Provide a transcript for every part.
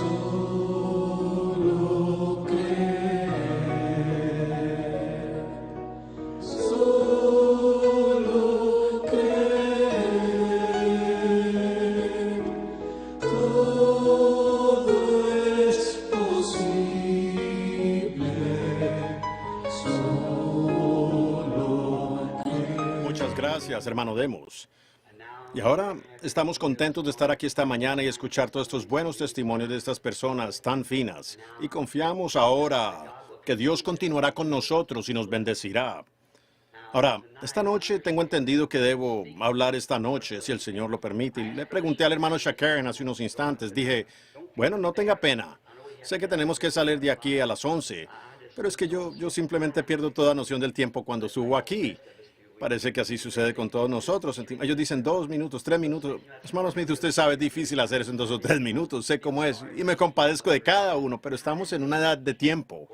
Solo creer, solo creer, todo es posible, solo creer. Muchas gracias, hermano Demos. Y ahora estamos contentos de estar aquí esta mañana y escuchar todos estos buenos testimonios de estas personas tan finas. Y confiamos ahora que Dios continuará con nosotros y nos bendecirá. Ahora, esta noche tengo entendido que debo hablar esta noche, si el Señor lo permite. Y le pregunté al hermano Shakaren hace unos instantes. Dije, bueno, no tenga pena. Sé que tenemos que salir de aquí a las 11, pero es que yo simplemente pierdo toda noción del tiempo cuando subo aquí. Parece que así sucede con todos nosotros. Ellos dicen 2 minutos, 3 minutos. Hermano Smith, usted sabe, es difícil hacer eso en 2 o 3 minutos. Sé cómo es y me compadezco de cada uno, pero estamos en una edad de tiempo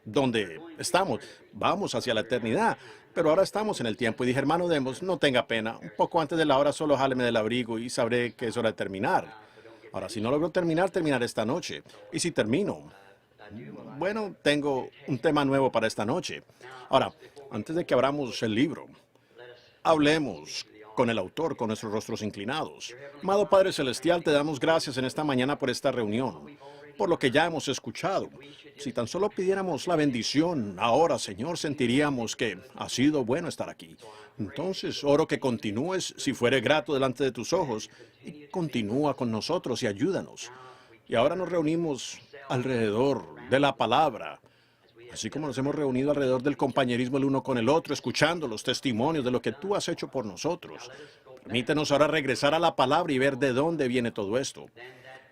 donde estamos. Vamos hacia la eternidad, pero ahora estamos en el tiempo. Y dije, hermano Demos, no tenga pena. Un poco antes de la hora solo jáleme del abrigo y sabré que es hora de terminar. Ahora, si no logro terminar, terminaré esta noche. Y si termino, bueno, tengo un tema nuevo para esta noche. Ahora, antes de que abramos el libro, hablemos con el autor, con nuestros rostros inclinados. Amado Padre Celestial, te damos gracias en esta mañana por esta reunión, por lo que ya hemos escuchado. Si tan solo pidiéramos la bendición ahora, Señor, sentiríamos que ha sido bueno estar aquí. Entonces, oro que continúes, si fuere grato delante de tus ojos, y continúa con nosotros y ayúdanos. Y ahora nos reunimos alrededor de la palabra, así como nos hemos reunido alrededor del compañerismo el uno con el otro, escuchando los testimonios de lo que tú has hecho por nosotros. Permítenos ahora regresar a la palabra y ver de dónde viene todo esto.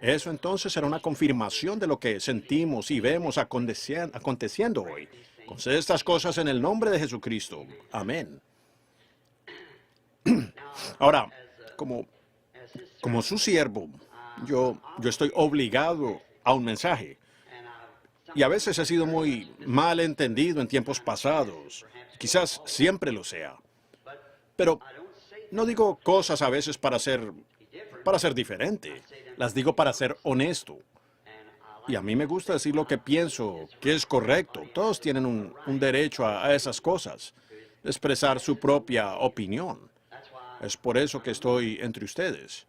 Eso entonces será una confirmación de lo que sentimos y vemos aconteciendo hoy. Concede estas cosas en el nombre de Jesucristo. Amén. Ahora, como su siervo, yo estoy obligado a un mensaje. Y a veces he sido muy mal entendido en tiempos pasados. Quizás siempre lo sea. Pero no digo cosas a veces para ser diferente. Las digo para ser honesto. Y a mí me gusta decir lo que pienso, que es correcto. Todos tienen un derecho a esas cosas, expresar su propia opinión. Es por eso que estoy entre ustedes.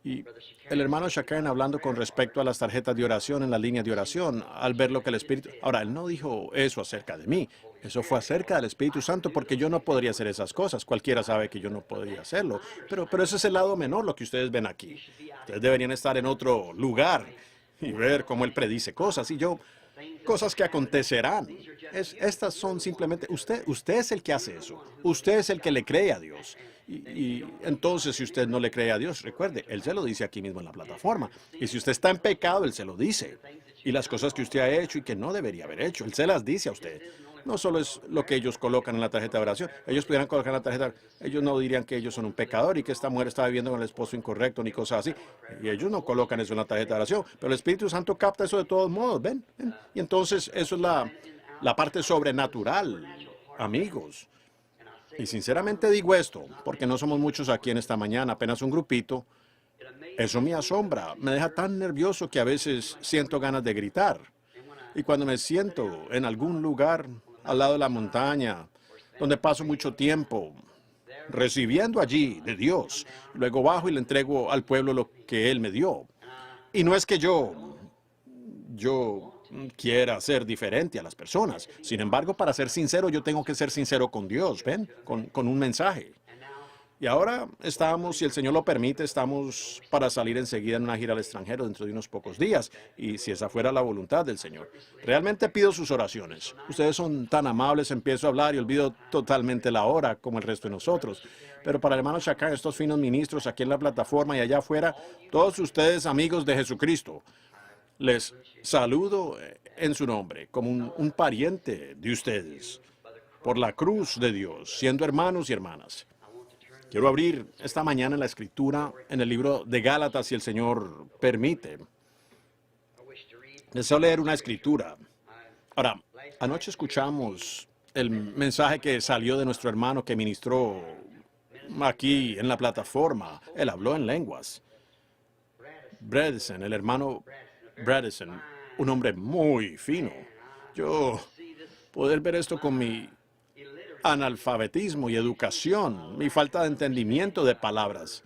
Y el hermano Shakaren hablando con respecto a las tarjetas de oración en la línea de oración, al ver lo que el Espíritu... Ahora, él no dijo eso acerca de mí. Eso fue acerca del Espíritu Santo, porque yo no podría hacer esas cosas. Cualquiera sabe que yo no podría hacerlo. Pero ese es el lado menor, lo que ustedes ven aquí. Ustedes deberían estar en otro lugar y ver cómo él predice cosas. Y yo, cosas que acontecerán. Estas son simplemente... Usted es el que hace eso. Usted es el que le cree a Dios. Y entonces, si usted no le cree a Dios, recuerde, Él se lo dice aquí mismo en la plataforma. Y si usted está en pecado, Él se lo dice. Y las cosas que usted ha hecho y que no debería haber hecho, Él se las dice a usted. No solo es lo que ellos colocan en la tarjeta de oración. Ellos pudieran colocar en la tarjeta, ellos no dirían que ellos son un pecador y que esta mujer está viviendo con el esposo incorrecto ni cosas así. Y ellos no colocan eso en la tarjeta de oración. Pero el Espíritu Santo capta eso de todos modos, ¿ven? Y entonces eso es la parte sobrenatural, amigos. Y sinceramente digo esto, porque no somos muchos aquí en esta mañana, apenas un grupito. Eso me asombra, me deja tan nervioso que a veces siento ganas de gritar. Y cuando me siento en algún lugar al lado de la montaña, donde paso mucho tiempo recibiendo allí de Dios, luego bajo y le entrego al pueblo lo que Él me dio. Y no es que yo quiera ser diferente a las personas. Sin embargo, para ser sincero, yo tengo que ser sincero con Dios, ¿ven? Con un mensaje. Y ahora estamos, si el Señor lo permite, estamos para salir enseguida en una gira al extranjero dentro de unos pocos días. Y si esa fuera la voluntad del Señor. Realmente pido sus oraciones. Ustedes son tan amables, empiezo a hablar y olvido totalmente la hora, como el resto de nosotros. Pero para el hermano Shakaren, estos finos ministros aquí en la plataforma y allá afuera, todos ustedes amigos de Jesucristo, les saludo en su nombre, como un pariente de ustedes, por la cruz de Dios, siendo hermanos y hermanas. Quiero abrir esta mañana la escritura en el libro de Gálatas, si el Señor permite. Deseo leer una escritura. Ahora, anoche escuchamos el mensaje que salió de nuestro hermano que ministró aquí en la plataforma. Él habló en lenguas. Bredesen, el hermano Bredesen, un hombre muy fino. Yo poder ver esto con mi analfabetismo y educación, mi falta de entendimiento de palabras.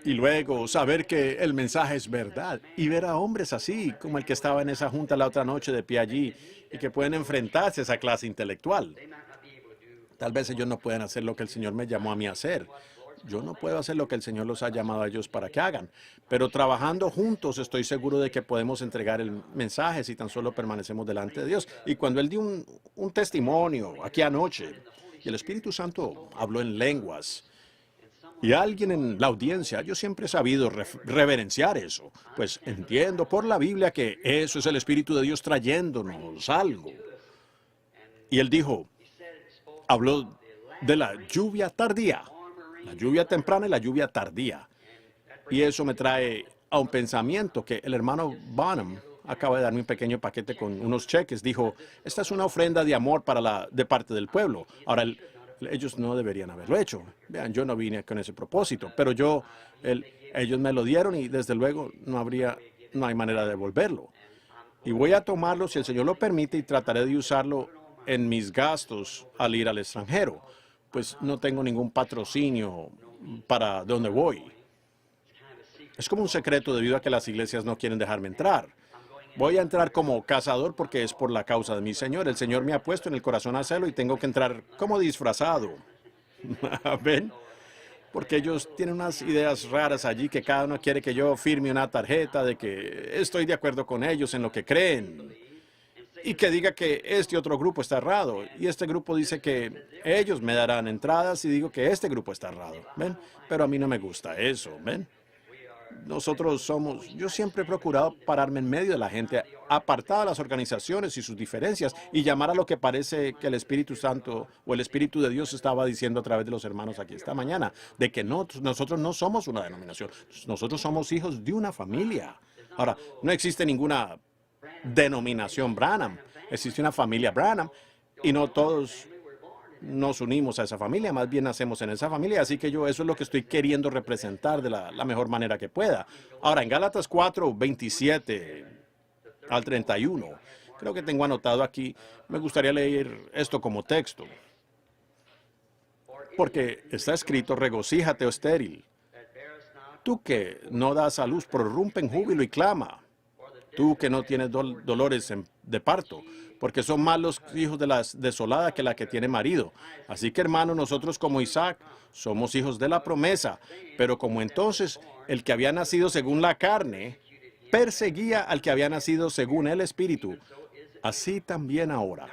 Y luego saber que el mensaje es verdad y ver a hombres así, como el que estaba en esa junta la otra noche de pie allí y que pueden enfrentarse a esa clase intelectual. Tal vez ellos no puedan hacer lo que el Señor me llamó a mí a hacer. Yo no puedo hacer lo que el Señor los ha llamado a ellos para que hagan. Pero trabajando juntos estoy seguro de que podemos entregar el mensaje si tan solo permanecemos delante de Dios. Y cuando Él dio un testimonio aquí anoche, y el Espíritu Santo habló en lenguas, y alguien en la audiencia, yo siempre he sabido reverenciar eso, pues entiendo por la Biblia que eso es el Espíritu de Dios trayéndonos algo. Y él dijo, habló de la lluvia tardía, la lluvia temprana y la lluvia tardía. Y eso me trae a un pensamiento que el hermano Bonham acaba de darme un pequeño paquete con unos cheques. Dijo, esta es una ofrenda de amor de parte del pueblo. Ahora, ellos no deberían haberlo hecho. Vean, yo no vine con ese propósito, pero ellos me lo dieron y desde luego no hay manera de devolverlo. Y voy a tomarlo si el Señor lo permite y trataré de usarlo en mis gastos al ir al extranjero, pues no tengo ningún patrocinio para donde voy. Es como un secreto debido a que las iglesias no quieren dejarme entrar. Voy a entrar como cazador porque es por la causa de mi Señor. El Señor me ha puesto en el corazón a hacerlo y tengo que entrar como disfrazado. ¿Ven? Porque ellos tienen unas ideas raras allí que cada uno quiere que yo firme una tarjeta de que estoy de acuerdo con ellos en lo que creen. Y que diga que este otro grupo está errado. Y este grupo dice que ellos me darán entradas y digo que este grupo está errado. ¿Ven? Pero a mí no me gusta eso. ¿Ven? Yo siempre he procurado pararme en medio de la gente, apartada de las organizaciones y sus diferencias, y llamar a lo que parece que el Espíritu Santo o el Espíritu de Dios estaba diciendo a través de los hermanos aquí esta mañana, de que nosotros no somos una denominación, nosotros somos hijos de una familia. Ahora, no existe ninguna denominación Branham, existe una familia Branham, y no todos nos unimos a esa familia, más bien nacemos en esa familia, así que eso es lo que estoy queriendo representar de la mejor manera que pueda. Ahora, en Gálatas 4, 27 al 31, creo que tengo anotado aquí, me gustaría leer esto como texto, porque está escrito, regocíjate, oh estéril, tú que no das a luz, prorrumpe en júbilo y clama, tú que no tienes dolores de parto, porque son más los hijos de la desolada que la que tiene marido. Así que, hermanos, nosotros como Isaac somos hijos de la promesa, pero como entonces el que había nacido según la carne perseguía al que había nacido según el Espíritu, así también ahora.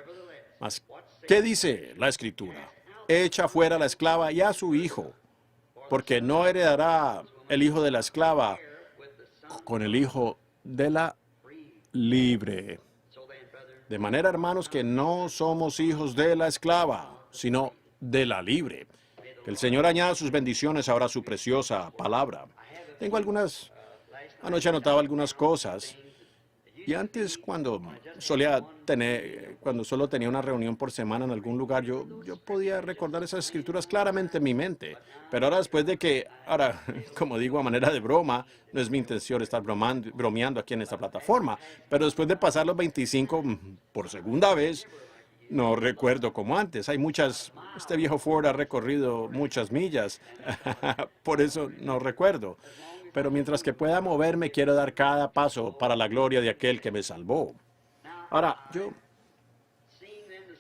Mas, ¿qué dice la Escritura? Echa fuera a la esclava y a su hijo, porque no heredará el hijo de la esclava con el hijo de la libre. De manera, hermanos, que no somos hijos de la esclava, sino de la libre. Que el Señor añada sus bendiciones ahora a su preciosa palabra. Anoche anotaba algunas cosas. Y antes, cuando solo tenía una reunión por semana en algún lugar, yo podía recordar esas escrituras claramente en mi mente. Pero ahora, como digo a manera de broma, no es mi intención estar bromeando aquí en esta plataforma, pero después de pasar los 25 por segunda vez, no recuerdo como antes. Este viejo Ford ha recorrido muchas millas, por eso no recuerdo. Pero mientras que pueda moverme, quiero dar cada paso para la gloria de aquel que me salvó. Ahora,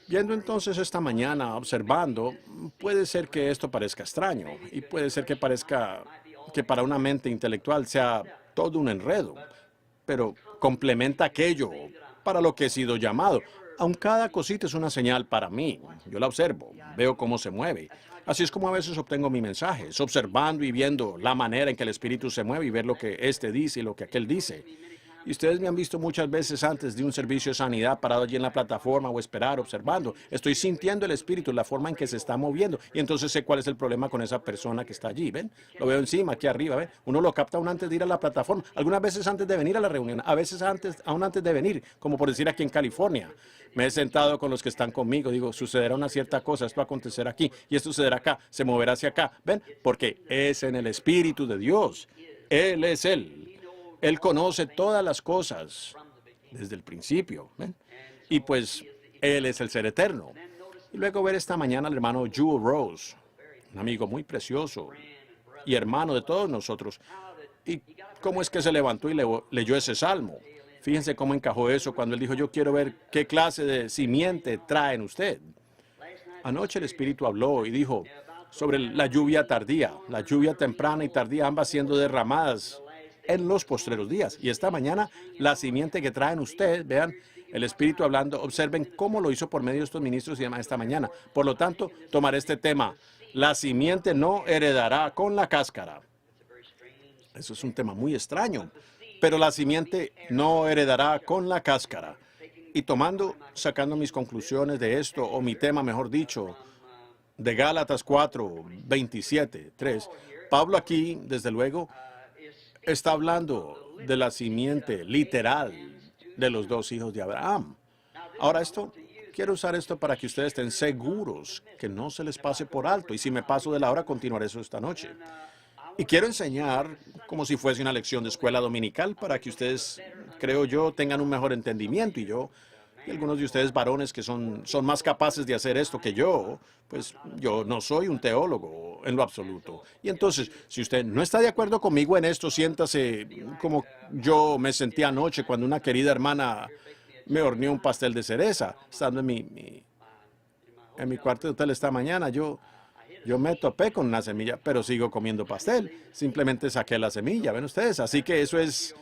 viendo entonces esta mañana, observando, puede ser que esto parezca extraño y puede ser que parezca que para una mente intelectual sea todo un enredo, pero complementa aquello para lo que he sido llamado. Aun cada cosita es una señal para mí. Yo la observo, veo cómo se mueve. Así es como a veces obtengo mi mensaje, es observando y viendo la manera en que el Espíritu se mueve y ver lo que éste dice y lo que aquel dice. Y ustedes me han visto muchas veces antes de un servicio de sanidad parado allí en la plataforma o esperar, observando. Estoy sintiendo el Espíritu, la forma en que se está moviendo. Y entonces sé cuál es el problema con esa persona que está allí, ¿ven? Lo veo encima, aquí arriba, ¿ven? Uno lo capta aún antes de ir a la plataforma. Algunas veces antes de venir a la reunión, a veces aún antes de venir, como por decir aquí en California. Me he sentado con los que están conmigo, digo, sucederá una cierta cosa, esto va a acontecer aquí, y esto sucederá acá, se moverá hacia acá, ¿ven? Porque es en el Espíritu de Dios. Él es Él. Él conoce todas las cosas desde el principio. ¿Ven? Y pues Él es el ser eterno. Y luego ver esta mañana al hermano Jewel Rose, un amigo muy precioso y hermano de todos nosotros. Y cómo es que se levantó y leyó ese salmo. Fíjense cómo encajó eso cuando él dijo, yo quiero ver qué clase de simiente traen usted. Anoche el Espíritu habló y dijo sobre la lluvia tardía, la lluvia temprana y tardía, ambas siendo derramadas en los postreros días. Y esta mañana, la simiente que traen usted, vean, el Espíritu hablando, observen cómo lo hizo por medio de estos ministros y demás esta mañana. Por lo tanto, tomaré este tema. La simiente no heredará con la cáscara. Eso es un tema muy extraño. Pero la simiente no heredará con la cáscara. Y sacando mis conclusiones de esto, o mi tema, mejor dicho, de Gálatas 4, 27, 3, Pablo aquí, desde luego, está hablando de la simiente literal de los dos hijos de Abraham. Ahora quiero usar esto para que ustedes estén seguros que no se les pase por alto. Y si me paso de la hora, continuaré eso esta noche. Y quiero enseñar como si fuese una lección de escuela dominical para que ustedes, creo yo, tengan un mejor entendimiento. Y algunos de ustedes varones que son más capaces de hacer esto que yo, pues yo no soy un teólogo en lo absoluto. Y entonces, si usted no está de acuerdo conmigo en esto, siéntase como yo me sentí anoche cuando una querida hermana me horneó un pastel de cereza, estando en mi cuarto de hotel esta mañana. Yo me topé con una semilla, pero sigo comiendo pastel. Simplemente saqué la semilla, ¿ven ustedes? Así que eso es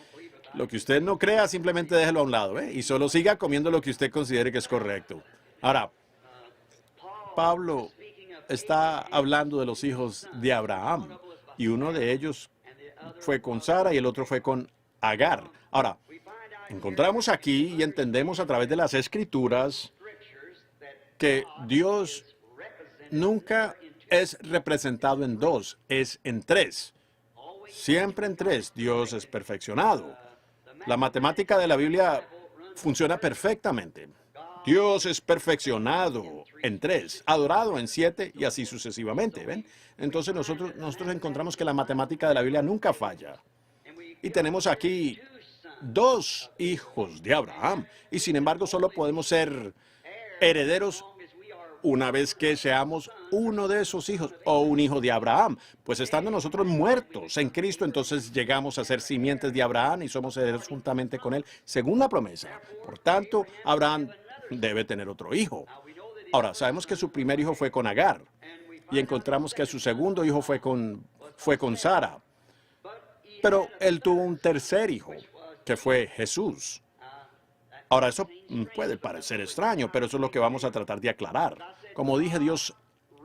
lo que usted no crea, simplemente déjelo a un lado, ¿eh? Y solo siga comiendo lo que usted considere que es correcto. Ahora, Pablo está hablando de los hijos de Abraham, y uno de ellos fue con Sara y el otro fue con Agar. Ahora, encontramos aquí y entendemos a través de las Escrituras que Dios nunca es representado en dos, es en tres. Siempre en tres. Dios es perfeccionado. La matemática de la Biblia funciona perfectamente. Dios es perfeccionado en tres, adorado en siete y así sucesivamente. ¿Ven? Entonces nosotros encontramos que la matemática de la Biblia nunca falla. Y tenemos aquí dos hijos de Abraham. Y sin embargo solo podemos ser herederos una vez que seamos uno de esos hijos o un hijo de Abraham. Pues estando nosotros muertos en Cristo, entonces llegamos a ser simientes de Abraham y somos herederos juntamente con él, según la promesa. Por tanto, Abraham debe tener otro hijo. Ahora, sabemos que su primer hijo fue con Agar y encontramos que su segundo hijo fue con Sara. Pero él tuvo un tercer hijo, que fue Jesús. Ahora, eso puede parecer extraño, pero eso es lo que vamos a tratar de aclarar. Como dije, Dios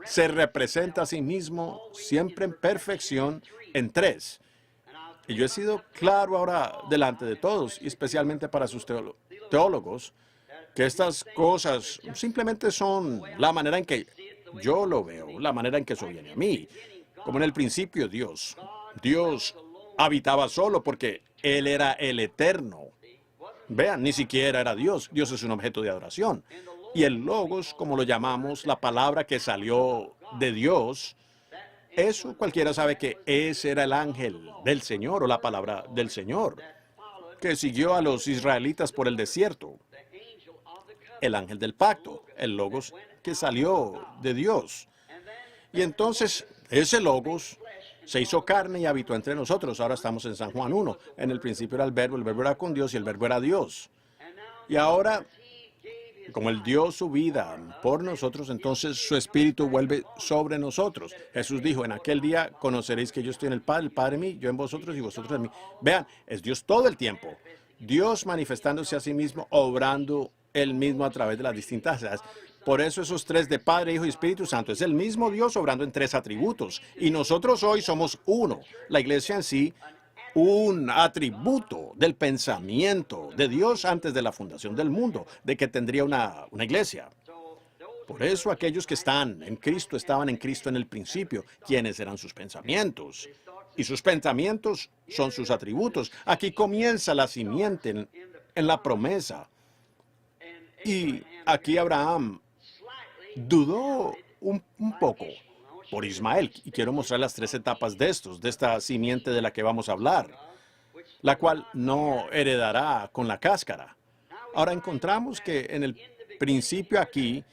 se representa a sí mismo siempre en perfección en tres. Y yo he sido claro ahora delante de todos, y especialmente para sus teólogos, que estas cosas simplemente son la manera en que yo lo veo, la manera en que eso viene a mí. Como en el principio Dios habitaba solo porque Él era el eterno. Vean, ni siquiera era Dios. Dios es un objeto de adoración. Y el Logos, como lo llamamos, la palabra que salió de Dios, eso cualquiera sabe que ese era el ángel del Señor o la palabra del Señor, que siguió a los israelitas por el desierto. El ángel del pacto, el Logos que salió de Dios. Y entonces ese Logos se hizo carne y habitó entre nosotros. Ahora estamos en San Juan 1. En el principio era el verbo era con Dios y el verbo era Dios. Y ahora, como Él dio su vida por nosotros, entonces su Espíritu vuelve sobre nosotros. Jesús dijo, en aquel día conoceréis que yo estoy en el Padre en mí, yo en vosotros y vosotros en mí. Vean, es Dios todo el tiempo. Dios manifestándose a sí mismo, obrando Él mismo a través de las distintas edades. Por eso esos tres de Padre, Hijo y Espíritu Santo es el mismo Dios obrando en tres atributos. Y nosotros hoy somos uno. La iglesia en sí, un atributo del pensamiento de Dios antes de la fundación del mundo, de que tendría una iglesia. Por eso aquellos que están en Cristo estaban en Cristo en el principio. ¿Quiénes eran sus pensamientos? Y sus pensamientos son sus atributos. Aquí comienza la simiente en la promesa. Y aquí Abraham dudó un poco por Ismael. Y quiero mostrar las tres etapas de esta simiente de la que vamos a hablar. la cual no heredará con la cáscara. Ahora encontramos que en el principio aquí,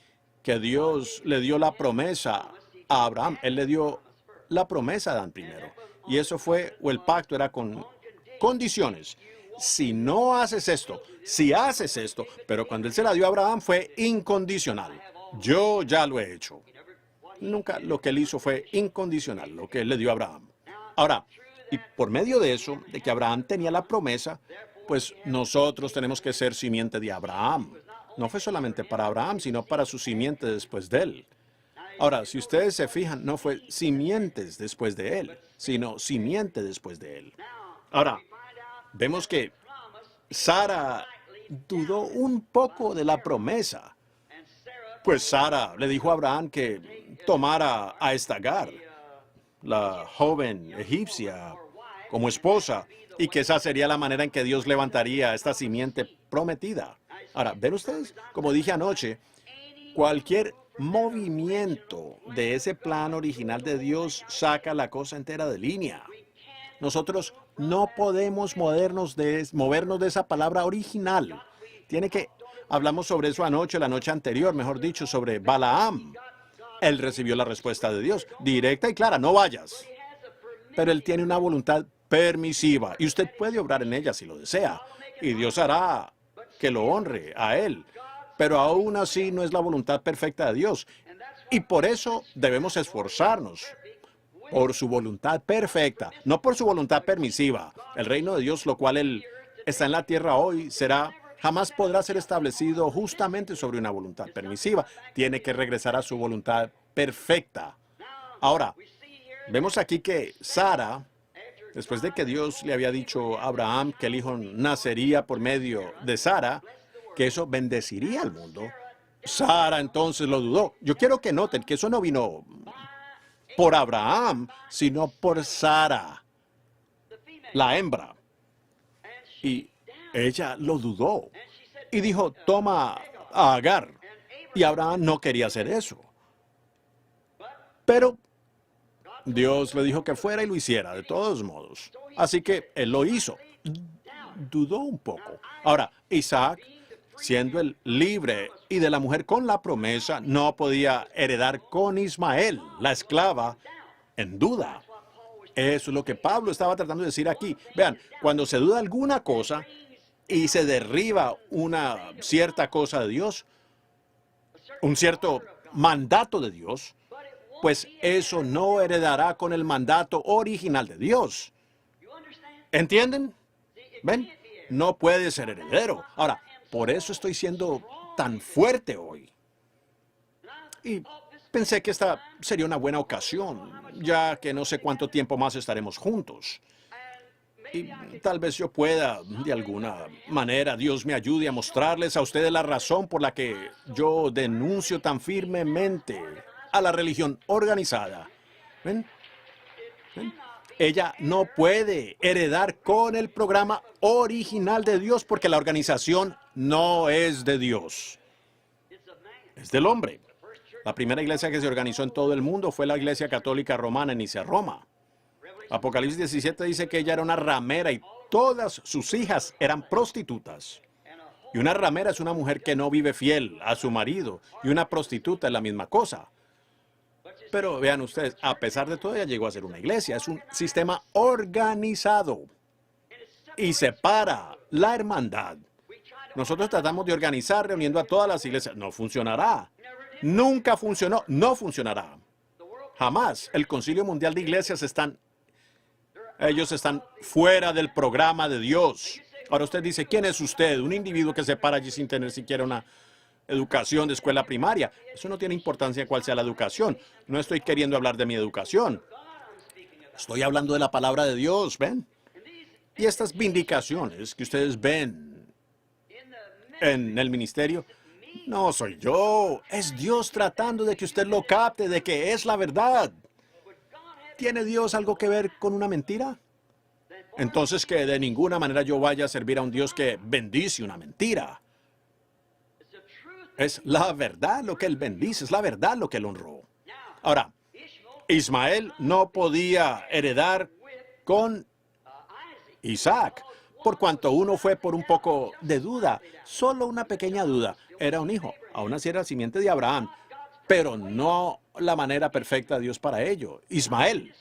que Dios le dio la promesa a Abraham. Él le dio la promesa a Adán primero. Y eso fue, o el pacto era con condiciones. Si no haces esto, si haces esto, pero cuando él se la dio a Abraham fue incondicional. Yo ya lo he hecho. Nunca lo que él hizo fue incondicional, lo que él le dio a Abraham. Ahora, y por medio de eso, de que Abraham tenía la promesa, pues nosotros tenemos que ser simiente de Abraham. No fue solamente para Abraham, sino para su simiente después de él. Ahora, si ustedes se fijan, no fue simientes después de él, sino simiente después de él. Ahora, vemos que Sara dudó un poco de la promesa. Pues Sara le dijo a Abraham que tomara a esta Agar, la joven egipcia, como esposa, y que esa sería la manera en que Dios levantaría esta simiente prometida. Ahora, ¿ven ustedes? Como dije anoche, cualquier movimiento de ese plan original de Dios saca la cosa entera de línea. Nosotros no podemos movernos de esa palabra original. Hablamos sobre eso anoche, la noche anterior, mejor dicho, sobre Balaam. Él recibió la respuesta de Dios, directa y clara, no vayas. Pero él tiene una voluntad permisiva y usted puede obrar en ella si lo desea. Y Dios hará que lo honre a él. Pero aún así no es la voluntad perfecta de Dios. Y por eso debemos esforzarnos por su voluntad perfecta, no por su voluntad permisiva. El reino de Dios, lo cual Él está en la tierra hoy, jamás podrá ser establecido justamente sobre una voluntad permisiva. Tiene que regresar a su voluntad perfecta. Ahora, vemos aquí que Sara, después de que Dios le había dicho a Abraham que el hijo nacería por medio de Sara, que eso bendeciría al mundo, Sara entonces lo dudó. Yo quiero que noten que eso no vino por Abraham, sino por Sara, la hembra. Y ella lo dudó y dijo, toma a Agar. Y Abraham no quería hacer eso. Pero Dios le dijo que fuera y lo hiciera, de todos modos. Así que él lo hizo. Dudó un poco. Ahora, Isaac, siendo el libre y de la mujer con la promesa, no podía heredar con Ismael, la esclava, en duda. Eso es lo que Pablo estaba tratando de decir aquí. Vean, cuando se duda alguna cosa y se derriba una cierta cosa de Dios, un cierto mandato de Dios, pues eso no heredará con el mandato original de Dios. ¿Entienden? ¿Ven? No puede ser heredero. Ahora, por eso estoy siendo tan fuerte hoy. Y pensé que esta sería una buena ocasión, ya que no sé cuánto tiempo más estaremos juntos. Y tal vez yo pueda, de alguna manera, Dios me ayude a mostrarles a ustedes la razón por la que yo denuncio tan firmemente a la religión organizada. ¿Ven? ¿Ven? Ella no puede heredar con el programa original de Dios porque la organización no es de Dios. Es del hombre. La primera iglesia que se organizó en todo el mundo fue la Iglesia Católica Romana en Nicea, Roma. Apocalipsis 17 dice que ella era una ramera y todas sus hijas eran prostitutas. Y una ramera es una mujer que no vive fiel a su marido y una prostituta es la misma cosa. Pero vean ustedes, a pesar de todo, ella llegó a ser una iglesia. Es un sistema organizado y separa la hermandad. Nosotros tratamos de organizar reuniendo a todas las iglesias. No funcionará. Nunca funcionó. No funcionará. Jamás. El Concilio Mundial de Iglesias ellos están fuera del programa de Dios. Ahora usted dice, ¿quién es usted? Un individuo que se para allí sin tener siquiera una educación de escuela primaria. Eso no tiene importancia cuál sea la educación. No estoy queriendo hablar de mi educación. Estoy hablando de la palabra de Dios, ¿ven? Y estas vindicaciones que ustedes ven en el ministerio, no soy yo. Es Dios tratando de que usted lo capte, de que es la verdad. ¿Tiene Dios algo que ver con una mentira? Entonces que de ninguna manera yo vaya a servir a un Dios que bendice una mentira. Es la verdad lo que Él bendice, es la verdad lo que Él honró. Ahora, Ismael no podía heredar con Isaac, por cuanto uno fue por un poco de duda, solo una pequeña duda. Era un hijo, aún así era simiente de Abraham, pero no la manera perfecta de Dios para ello. Ismael.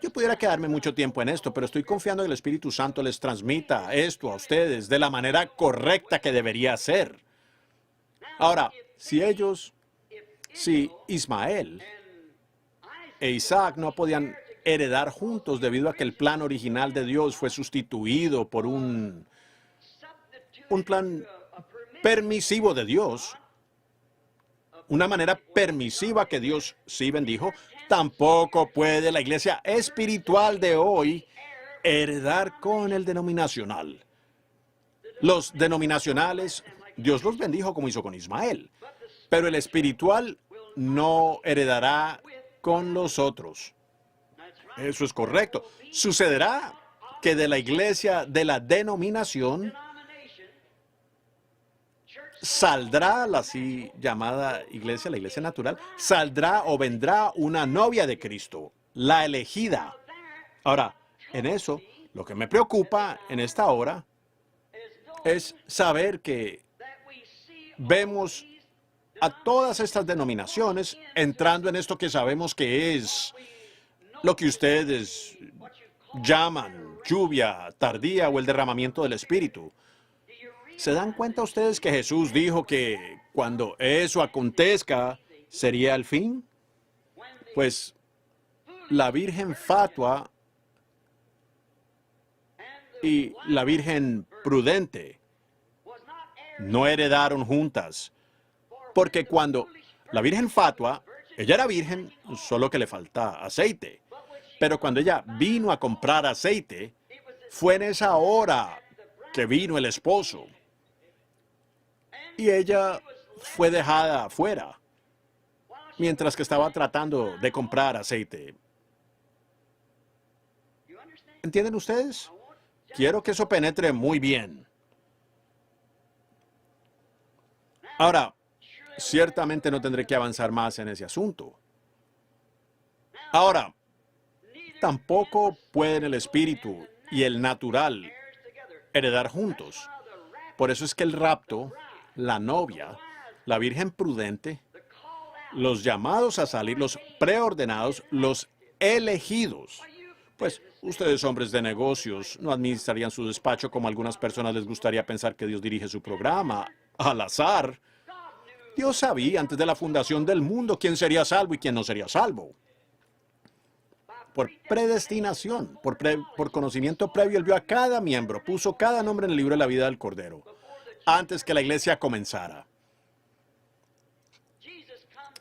Yo pudiera quedarme mucho tiempo en esto, pero estoy confiando en que el Espíritu Santo les transmita esto a ustedes de la manera correcta que debería ser. Ahora, si Ismael e Isaac no podían heredar juntos debido a que el plan original de Dios fue sustituido por un plan permisivo de Dios, una manera permisiva que Dios sí bendijo, tampoco puede la iglesia espiritual de hoy heredar con el denominacional. Los denominacionales, Dios los bendijo como hizo con Ismael, pero el espiritual no heredará con los otros. Eso es correcto. Sucederá que de la iglesia de la denominación saldrá la así llamada iglesia, la iglesia natural, saldrá o vendrá una novia de Cristo, la elegida. Ahora, en eso, lo que me preocupa en esta hora es saber que vemos a todas estas denominaciones entrando en esto que sabemos que es lo que ustedes llaman lluvia tardía o el derramamiento del Espíritu. ¿Se dan cuenta ustedes que Jesús dijo que cuando eso acontezca sería el fin? Pues la Virgen fatua y la Virgen prudente no heredaron juntas, porque cuando la Virgen fatua, ella era virgen, solo que le falta aceite, pero cuando ella vino a comprar aceite, fue en esa hora que vino el esposo. Y ella fue dejada afuera, mientras que estaba tratando de comprar aceite. ¿Entienden ustedes? Quiero que eso penetre muy bien. Ahora, ciertamente no tendré que avanzar más en ese asunto. Ahora, tampoco pueden el espíritu y el natural heredar juntos. Por eso es que el rapto, la novia, la Virgen prudente, los llamados a salir, los preordenados, los elegidos. Pues ustedes, hombres de negocios, no administrarían su despacho como a algunas personas les gustaría pensar que Dios dirige su programa, al azar. Dios sabía antes de la fundación del mundo quién sería salvo y quién no sería salvo. Por predestinación, por conocimiento previo, Él vio a cada miembro, puso cada nombre en el libro de la vida del Cordero, antes que la iglesia comenzara.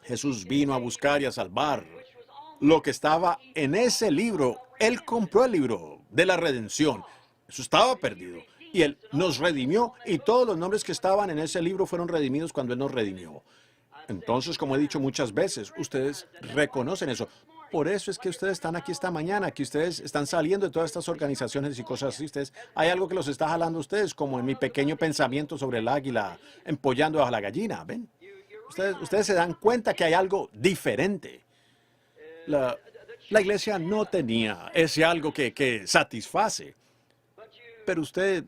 Jesús vino a buscar y a salvar lo que estaba en ese libro. Él compró el libro de la redención. Eso estaba perdido. Y Él nos redimió, y todos los nombres que estaban en ese libro fueron redimidos cuando Él nos redimió. Entonces, como he dicho muchas veces, ustedes reconocen eso. Por eso es que ustedes están aquí esta mañana, que ustedes están saliendo de todas estas organizaciones y cosas así. Hay algo que los está jalando a ustedes, como en mi pequeño pensamiento sobre el águila empollando a la gallina, ¿ven? Ustedes se dan cuenta que hay algo diferente. La iglesia no tenía ese algo que satisface. Pero usted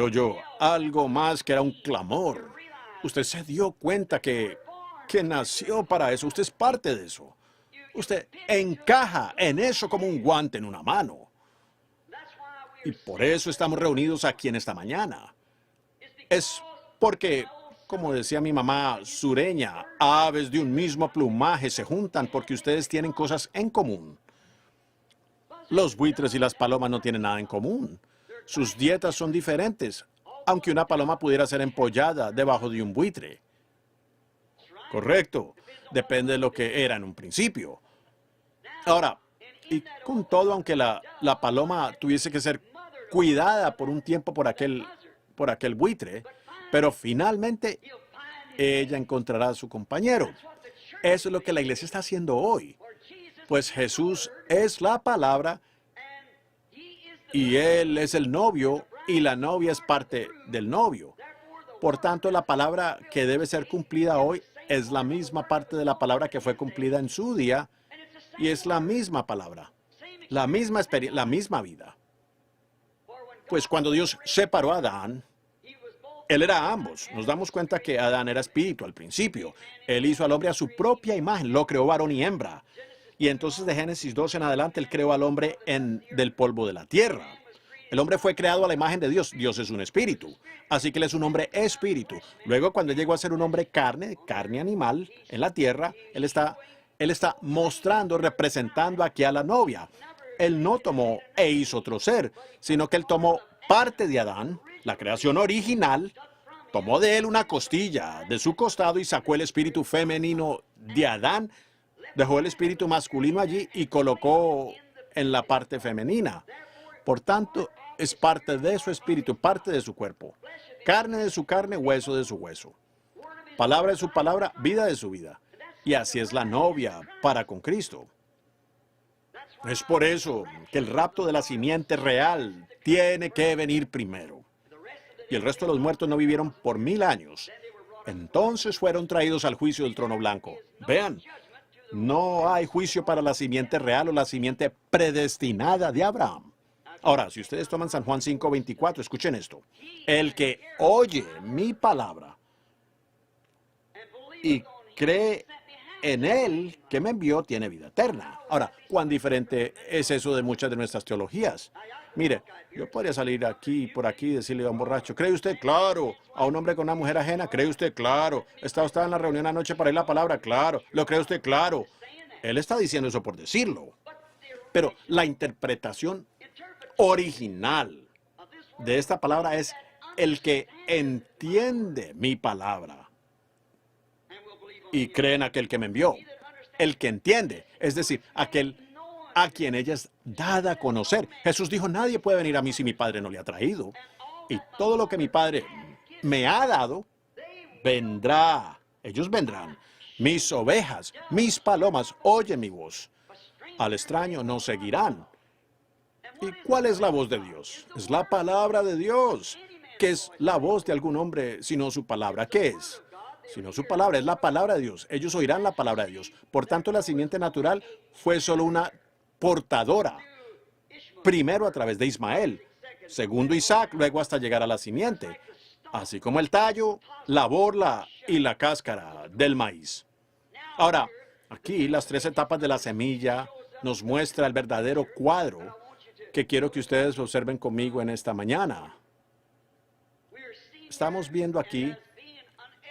oyó algo más que era un clamor. Usted se dio cuenta que nació para eso. Usted es parte de eso. Usted encaja en eso como un guante en una mano. Y por eso estamos reunidos aquí en esta mañana. Es porque, como decía mi mamá sureña, aves de un mismo plumaje se juntan porque ustedes tienen cosas en común. Los buitres y las palomas no tienen nada en común. Sus dietas son diferentes, aunque una paloma pudiera ser empollada debajo de un buitre. Correcto. Depende de lo que era en un principio. Ahora, y con todo, aunque la paloma tuviese que ser cuidada por un tiempo por aquel buitre, pero finalmente ella encontrará a su compañero. Eso es lo que la iglesia está haciendo hoy. Pues Jesús es la palabra y Él es el novio y la novia es parte del novio. Por tanto, la palabra que debe ser cumplida hoy es la misma parte de la palabra que fue cumplida en su día y es la misma palabra, la misma experiencia, la misma vida. Pues cuando Dios separó a Adán, Él era ambos. Nos damos cuenta que Adán era espíritu al principio. Él hizo al hombre a su propia imagen, lo creó varón y hembra. Y entonces de Génesis 2 en adelante, Él creó al hombre del polvo de la tierra. El hombre fue creado a la imagen de Dios. Dios es un espíritu. Así que Él es un hombre espíritu. Luego, cuando Él llegó a ser un hombre carne animal en la tierra, Él está mostrando, representando aquí a la novia. Él no tomó e hizo otro ser, sino que Él tomó parte de Adán, la creación original, tomó de él una costilla de su costado y sacó el espíritu femenino de Adán, dejó el espíritu masculino allí y colocó en la parte femenina. Por tanto, es parte de su espíritu, parte de su cuerpo. Carne de su carne, hueso de su hueso. Palabra de su palabra, vida de su vida. Y así es la novia para con Cristo. Es por eso que el rapto de la simiente real tiene que venir primero. Y el resto de los muertos no vivieron por 1000 años. Entonces fueron traídos al juicio del trono blanco. Vean, no hay juicio para la simiente real o la simiente predestinada de Abraham. Ahora, si ustedes toman San Juan 5:24, escuchen esto. El que oye mi palabra y cree en Él que me envió tiene vida eterna. Ahora, ¿cuán diferente es eso de muchas de nuestras teologías? Mire, yo podría salir aquí, por aquí, y decirle a un borracho, ¿cree usted? Claro. A un hombre con una mujer ajena, ¿cree usted? Claro. ¿Está usted en la reunión anoche para ir la palabra? Claro. ¿Lo cree usted? Claro. Él está diciendo eso por decirlo. Pero la interpretación original de esta palabra es el que entiende mi palabra y cree en aquel que me envió. El que entiende, es decir, aquel a quien ella es dada a conocer. Jesús dijo, nadie puede venir a mí si mi Padre no le ha traído. Y todo lo que mi Padre me ha dado, vendrá. Ellos vendrán. Mis ovejas, mis palomas, oyen mi voz. Al extraño no seguirán. ¿Y cuál es la voz de Dios? Es la palabra de Dios. ¿Qué es la voz de algún hombre sino su palabra? ¿Qué es? Sino su palabra, es la palabra de Dios. Ellos oirán la palabra de Dios. Por tanto, la simiente natural fue solo una portadora. Primero a través de Ismael, segundo Isaac, luego hasta llegar a la simiente. Así como el tallo, la borla y la cáscara del maíz. Ahora, aquí las 3 etapas de la semilla nos muestra el verdadero cuadro que quiero que ustedes observen conmigo en esta mañana. Estamos viendo aquí,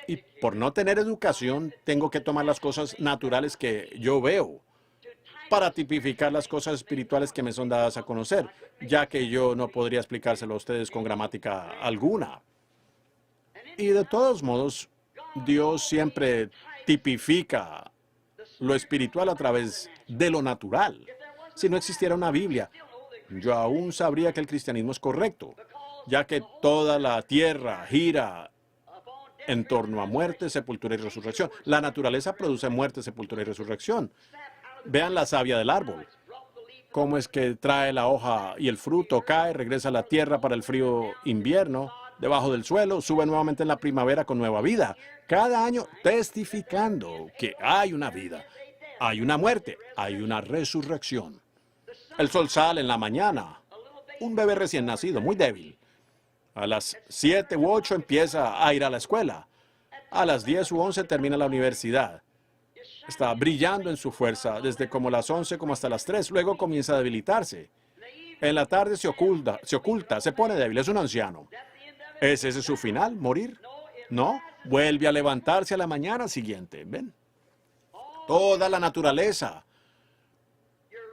y por no tener educación, tengo que tomar las cosas naturales que yo veo para tipificar las cosas espirituales que me son dadas a conocer, ya que yo no podría explicárselo a ustedes con gramática alguna. Y de todos modos, Dios siempre tipifica lo espiritual a través de lo natural. Si no existiera una Biblia, yo aún sabría que el cristianismo es correcto, ya que toda la tierra gira en torno a muerte, sepultura y resurrección. La naturaleza produce muerte, sepultura y resurrección. Vean la savia del árbol. Cómo es que trae la hoja y el fruto, cae, regresa a la tierra para el frío invierno, debajo del suelo, sube nuevamente en la primavera con nueva vida. Cada año testificando que hay una vida, hay una muerte, hay una resurrección. El sol sale en la mañana. Un bebé recién nacido, muy débil. A las 7 u 8 empieza a ir a la escuela. A las 10 u 11 termina la universidad. Está brillando en su fuerza desde como las 11 como hasta las 3. Luego comienza a debilitarse. En la tarde se oculta, se pone débil, es un anciano. ¿Es ese su final, morir? No, vuelve a levantarse a la mañana siguiente. ¿Ven? Toda la naturaleza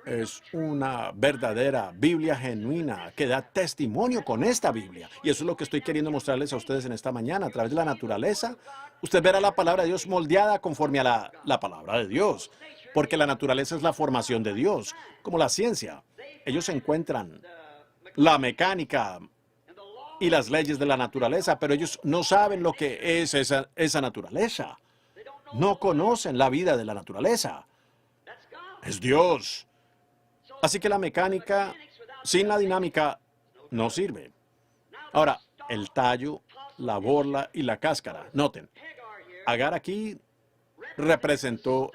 es una verdadera Biblia genuina que da testimonio con esta Biblia. Y eso es lo que estoy queriendo mostrarles a ustedes en esta mañana. A través de la naturaleza, usted verá la palabra de Dios moldeada conforme a la palabra de Dios. Porque la naturaleza es la formación de Dios, como la ciencia. Ellos encuentran la mecánica y las leyes de la naturaleza, pero ellos no saben lo que es esa naturaleza. No conocen la vida de la naturaleza. Es Dios. Así que la mecánica sin la dinámica no sirve. Ahora, el tallo, la borla y la cáscara. Noten, Agar aquí representó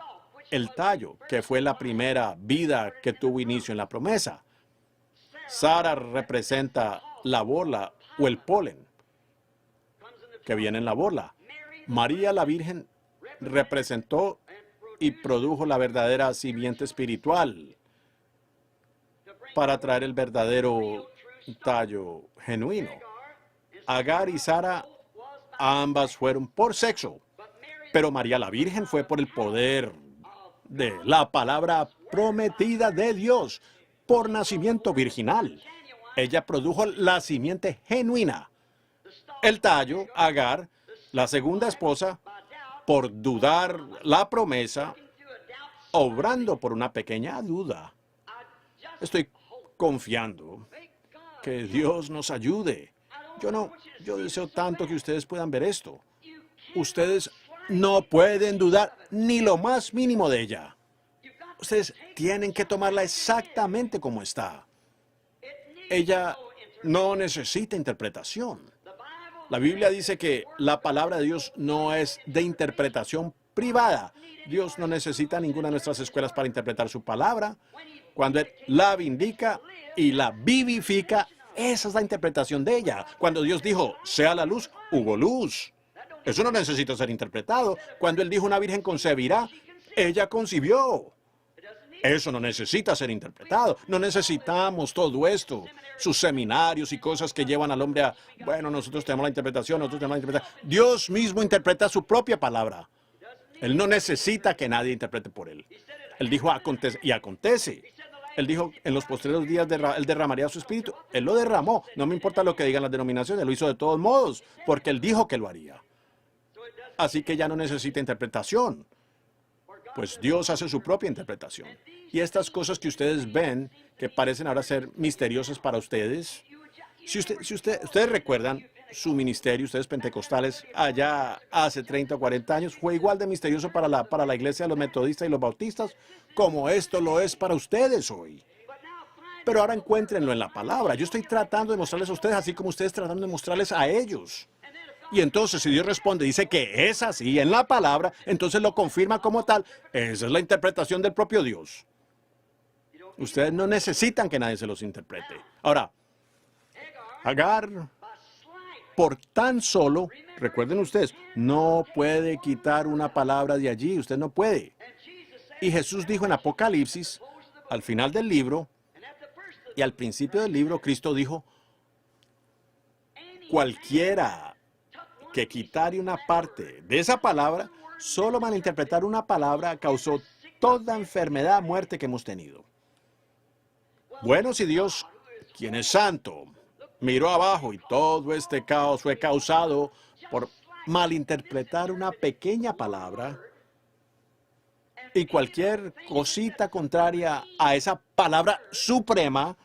el tallo, que fue la primera vida que tuvo inicio en la promesa. Sara representa la borla o el polen que viene en la borla. María la Virgen representó y produjo la verdadera simiente espiritual para traer el verdadero tallo genuino. Agar y Sara, ambas fueron por sexo, pero María la Virgen fue por el poder de la palabra prometida de Dios, por nacimiento virginal. Ella produjo la simiente genuina. El tallo, Agar, la segunda esposa, por dudar la promesa, obrando por una pequeña duda. Estoy confiando que Dios nos ayude. Yo deseo tanto que ustedes puedan ver esto. Ustedes no pueden dudar ni lo más mínimo de ella. Ustedes tienen que tomarla exactamente como está. Ella no necesita interpretación. La Biblia dice que la palabra de Dios no es de interpretación privada. Dios no necesita ninguna de nuestras escuelas para interpretar su palabra. Cuando Él la vindica y la vivifica, esa es la interpretación de ella. Cuando Dios dijo, sea la luz, hubo luz. Eso no necesita ser interpretado. Cuando Él dijo, una virgen concebirá, ella concibió. Eso no necesita ser interpretado. No necesitamos todo esto. Sus seminarios y cosas que llevan al hombre a, bueno, nosotros tenemos la interpretación, nosotros tenemos la interpretación. Dios mismo interpreta su propia palabra. Él no necesita que nadie interprete por Él. Él dijo, acontece, y acontece. Él dijo, en los postreros días Él derramaría su espíritu. Él lo derramó. No me importa lo que digan las denominaciones, Él lo hizo de todos modos, porque Él dijo que lo haría. Así que ya no necesita interpretación. Pues Dios hace su propia interpretación. Y estas cosas que ustedes ven, que parecen ahora ser misteriosas para ustedes, si ustedes recuerdan su ministerio, ustedes pentecostales, allá hace 30 o 40 años, fue igual de misterioso para la iglesia de los metodistas y los bautistas, como esto lo es para ustedes hoy. Pero ahora encuéntrenlo en la palabra. Yo estoy tratando de mostrarles a ustedes, así como ustedes tratando de mostrarles a ellos. Y entonces, si Dios responde, dice que es así en la palabra, entonces lo confirma como tal. Esa es la interpretación del propio Dios. Ustedes no necesitan que nadie se los interprete. Ahora, Agar, por tan solo, recuerden ustedes, no puede quitar una palabra de allí. Usted no puede. Y Jesús dijo en Apocalipsis, al final del libro, y al principio del libro, Cristo dijo, cualquiera que quitare una parte de esa palabra, solo malinterpretar una palabra causó toda enfermedad, muerte que hemos tenido. Bueno, si Dios, quien es santo, miró abajo y todo este caos fue causado por malinterpretar una pequeña palabra, y cualquier cosita contraria a esa palabra suprema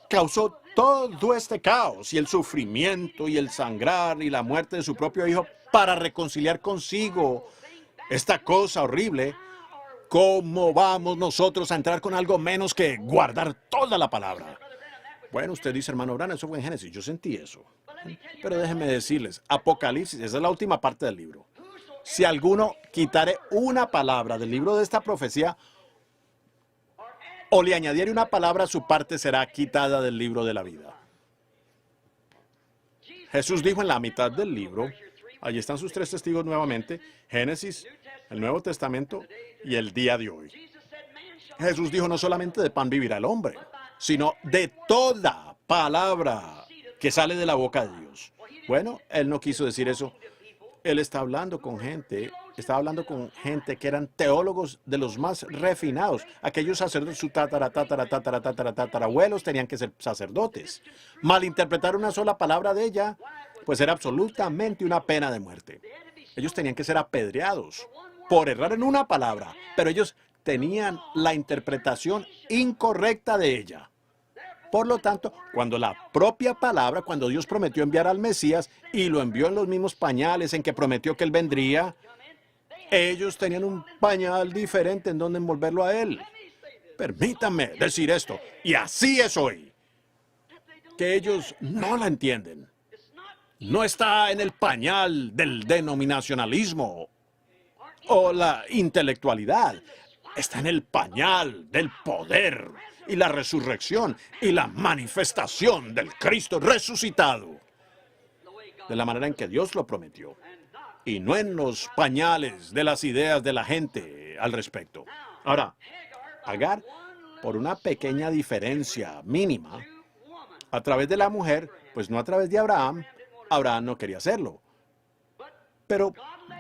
causó todo este caos y el sufrimiento y el sangrar y la muerte de su propio hijo para reconciliar consigo esta cosa horrible. ¿Cómo vamos nosotros a entrar con algo menos que guardar toda la palabra? Bueno, usted dice, hermano Branham, eso fue en Génesis. Yo sentí eso. Pero déjenme decirles, Apocalipsis, esa es la última parte del libro. Si alguno quitare una palabra del libro de esta profecía, o le añadiere una palabra, su parte será quitada del libro de la vida. Jesús dijo en la mitad del libro, allí están sus tres testigos nuevamente, Génesis, el Nuevo Testamento y el día de hoy. Jesús dijo, no solamente de pan vivirá el hombre, sino de toda palabra que sale de la boca de Dios. Bueno, Él no quiso decir eso. Él está hablando con gente, estaba hablando con gente que eran teólogos de los más refinados. Aquellos sacerdotes, su tatarabuelos tenían que ser sacerdotes. Malinterpretar una sola palabra de ella, pues era absolutamente una pena de muerte. Ellos tenían que ser apedreados por errar en una palabra, pero ellos tenían la interpretación incorrecta de ella. Por lo tanto, cuando la propia palabra, cuando Dios prometió enviar al Mesías y lo envió en los mismos pañales en que prometió que Él vendría, ellos tenían un pañal diferente en donde envolverlo a Él. Permítanme decir esto, y así es hoy, que ellos no la entienden. No está en el pañal del denominacionalismo o la intelectualidad. Está en el pañal del poder y la resurrección y la manifestación del Cristo resucitado, de la manera en que Dios lo prometió, y no en los pañales de las ideas de la gente al respecto. Ahora, Agar, por una pequeña diferencia mínima, a través de la mujer, pues no a través de Abraham, Abraham no quería hacerlo. Pero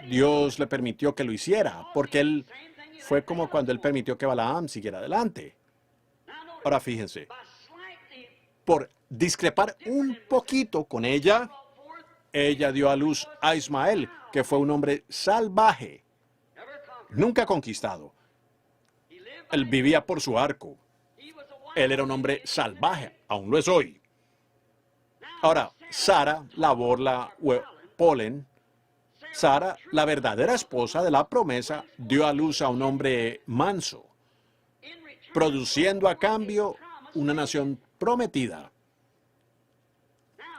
Dios le permitió que lo hiciera, porque él fue como cuando él permitió que Balaam siguiera adelante. Ahora fíjense, por discrepar un poquito con ella, ella dio a luz a Ismael, que fue un hombre salvaje, nunca conquistado. Él vivía por su arco. Él era un hombre salvaje, aún lo es hoy. Ahora, Sara, la borla polen, Sara, la verdadera esposa de la promesa, dio a luz a un hombre manso, produciendo a cambio una nación prometida.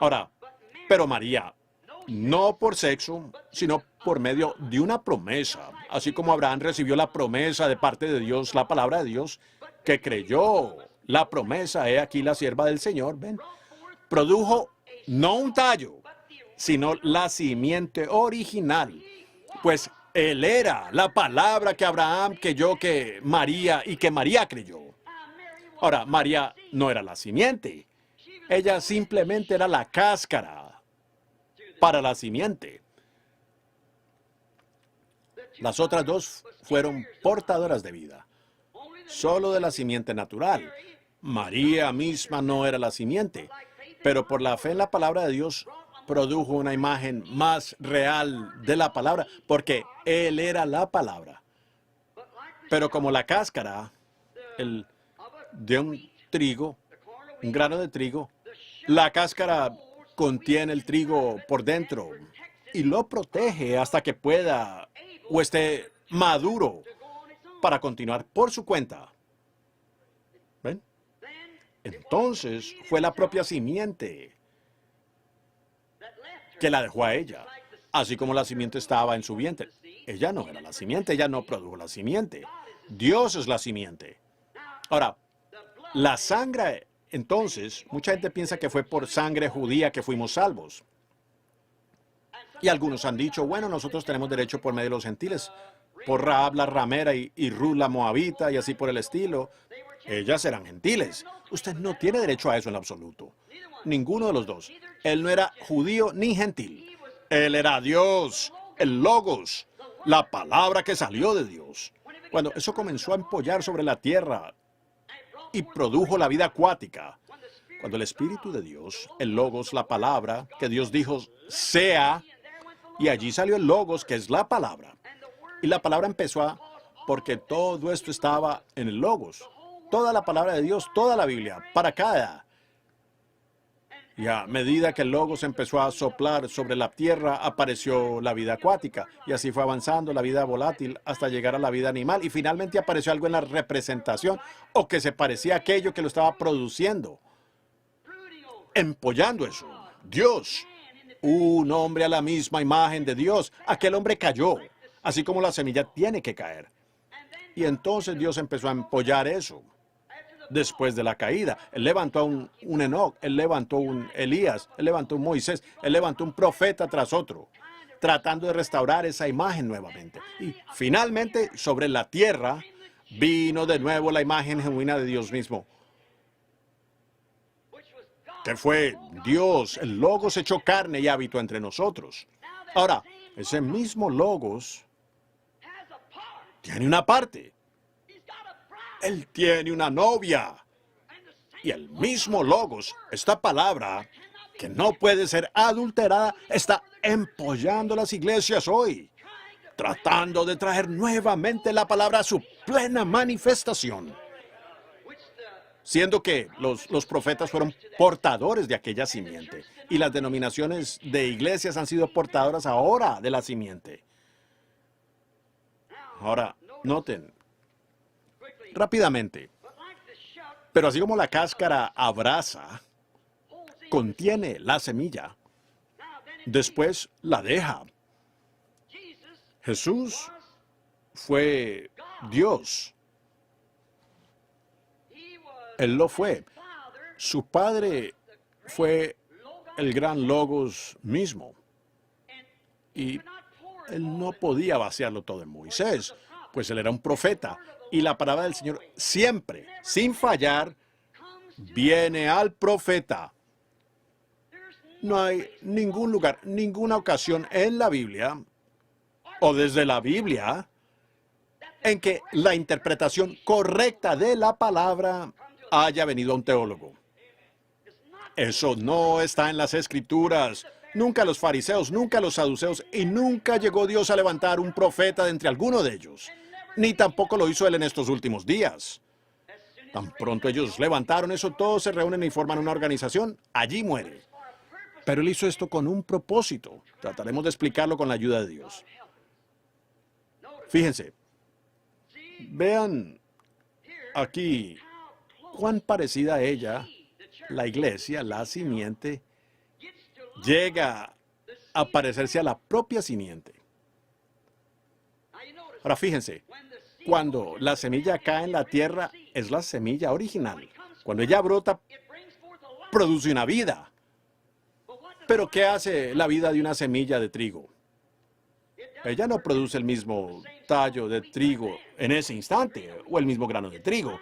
Ahora, pero María, no por sexo, sino por medio de una promesa, así como Abraham recibió la promesa de parte de Dios, la palabra de Dios, que creyó la promesa, he aquí la sierva del Señor, ven, produjo no un tallo, sino la simiente original, pues él era la palabra que Abraham creyó, que María y que María creyó. Ahora, María no era la simiente, ella simplemente era la cáscara para la simiente. Las otras dos fueron portadoras de vida, solo de la simiente natural. María misma no era la simiente, pero por la fe en la palabra de Dios produjo una imagen más real de la palabra, porque Él era la palabra. Pero como la cáscara de un trigo, un grano de trigo, la cáscara contiene el trigo por dentro y lo protege hasta que pueda o esté maduro para continuar por su cuenta. ¿Ven? Entonces fue la propia simiente que la dejó a ella, así como la simiente estaba en su vientre. Ella no era la simiente, ella no produjo la simiente. Dios es la simiente. Ahora, la sangre, entonces, mucha gente piensa que fue por sangre judía que fuimos salvos. Y algunos han dicho, bueno, nosotros tenemos derecho por medio de los gentiles, por Rahab la ramera y Ruth la moabita y así por el estilo. Ellas eran gentiles. Usted no tiene derecho a eso en absoluto. Ninguno de los dos. Él no era judío ni gentil. Él era Dios, el Logos, la palabra que salió de Dios. Cuando eso comenzó a empollar sobre la tierra y produjo la vida acuática, cuando el Espíritu de Dios, el Logos, la palabra, que Dios dijo, sea, y allí salió el Logos, que es la palabra. Y la palabra empezó porque todo esto estaba en el Logos. Toda la palabra de Dios, toda la Biblia, para cada. Y a medida que el Logos empezó a soplar sobre la tierra, apareció la vida acuática. Y así fue avanzando la vida volátil hasta llegar a la vida animal. Y finalmente apareció algo en la representación, o que se parecía a aquello que lo estaba produciendo. Empollando eso. Dios. Un hombre a la misma imagen de Dios. Aquel hombre cayó, así como la semilla tiene que caer. Y entonces Dios empezó a empollar eso. Después de la caída, Él levantó a un Enoc, Él levantó un Elías, Él levantó un Moisés, Él levantó un profeta tras otro, tratando de restaurar esa imagen nuevamente. Y finalmente, sobre la tierra, vino de nuevo la imagen genuina de Dios mismo, que fue Dios, el Logos hecho carne y habitó entre nosotros. Ahora, ese mismo Logos tiene una parte. Él tiene una novia. Y el mismo Logos, esta palabra, que no puede ser adulterada, está empollando las iglesias hoy, tratando de traer nuevamente la palabra a su plena manifestación. Siendo que los profetas fueron portadores de aquella simiente, y las denominaciones de iglesias han sido portadoras ahora de la simiente. Ahora, noten, rápidamente, pero así como la cáscara abraza, contiene la semilla, después la deja. Jesús fue Dios. Él lo fue. Su padre fue el gran Logos mismo. Y él no podía vaciarlo todo en Moisés, pues él era un profeta. Y la palabra del Señor siempre, sin fallar, viene al profeta. No hay ningún lugar, ninguna ocasión en la Biblia o desde la Biblia en que la interpretación correcta de la palabra haya venido a un teólogo. Eso no está en las Escrituras. Nunca los fariseos, nunca los saduceos, y nunca llegó Dios a levantar un profeta de entre alguno de ellos. Ni tampoco lo hizo Él en estos últimos días. Tan pronto ellos levantaron eso, todos se reúnen y forman una organización, allí muere. Pero Él hizo esto con un propósito. Trataremos de explicarlo con la ayuda de Dios. Fíjense, vean aquí cuán parecida a ella, la iglesia, la simiente, llega a parecerse a la propia simiente. Ahora fíjense, cuando la semilla cae en la tierra, es la semilla original. Cuando ella brota, produce una vida. Pero ¿qué hace la vida de una semilla de trigo? Ella no produce el mismo tallo de trigo en ese instante, o el mismo grano de trigo.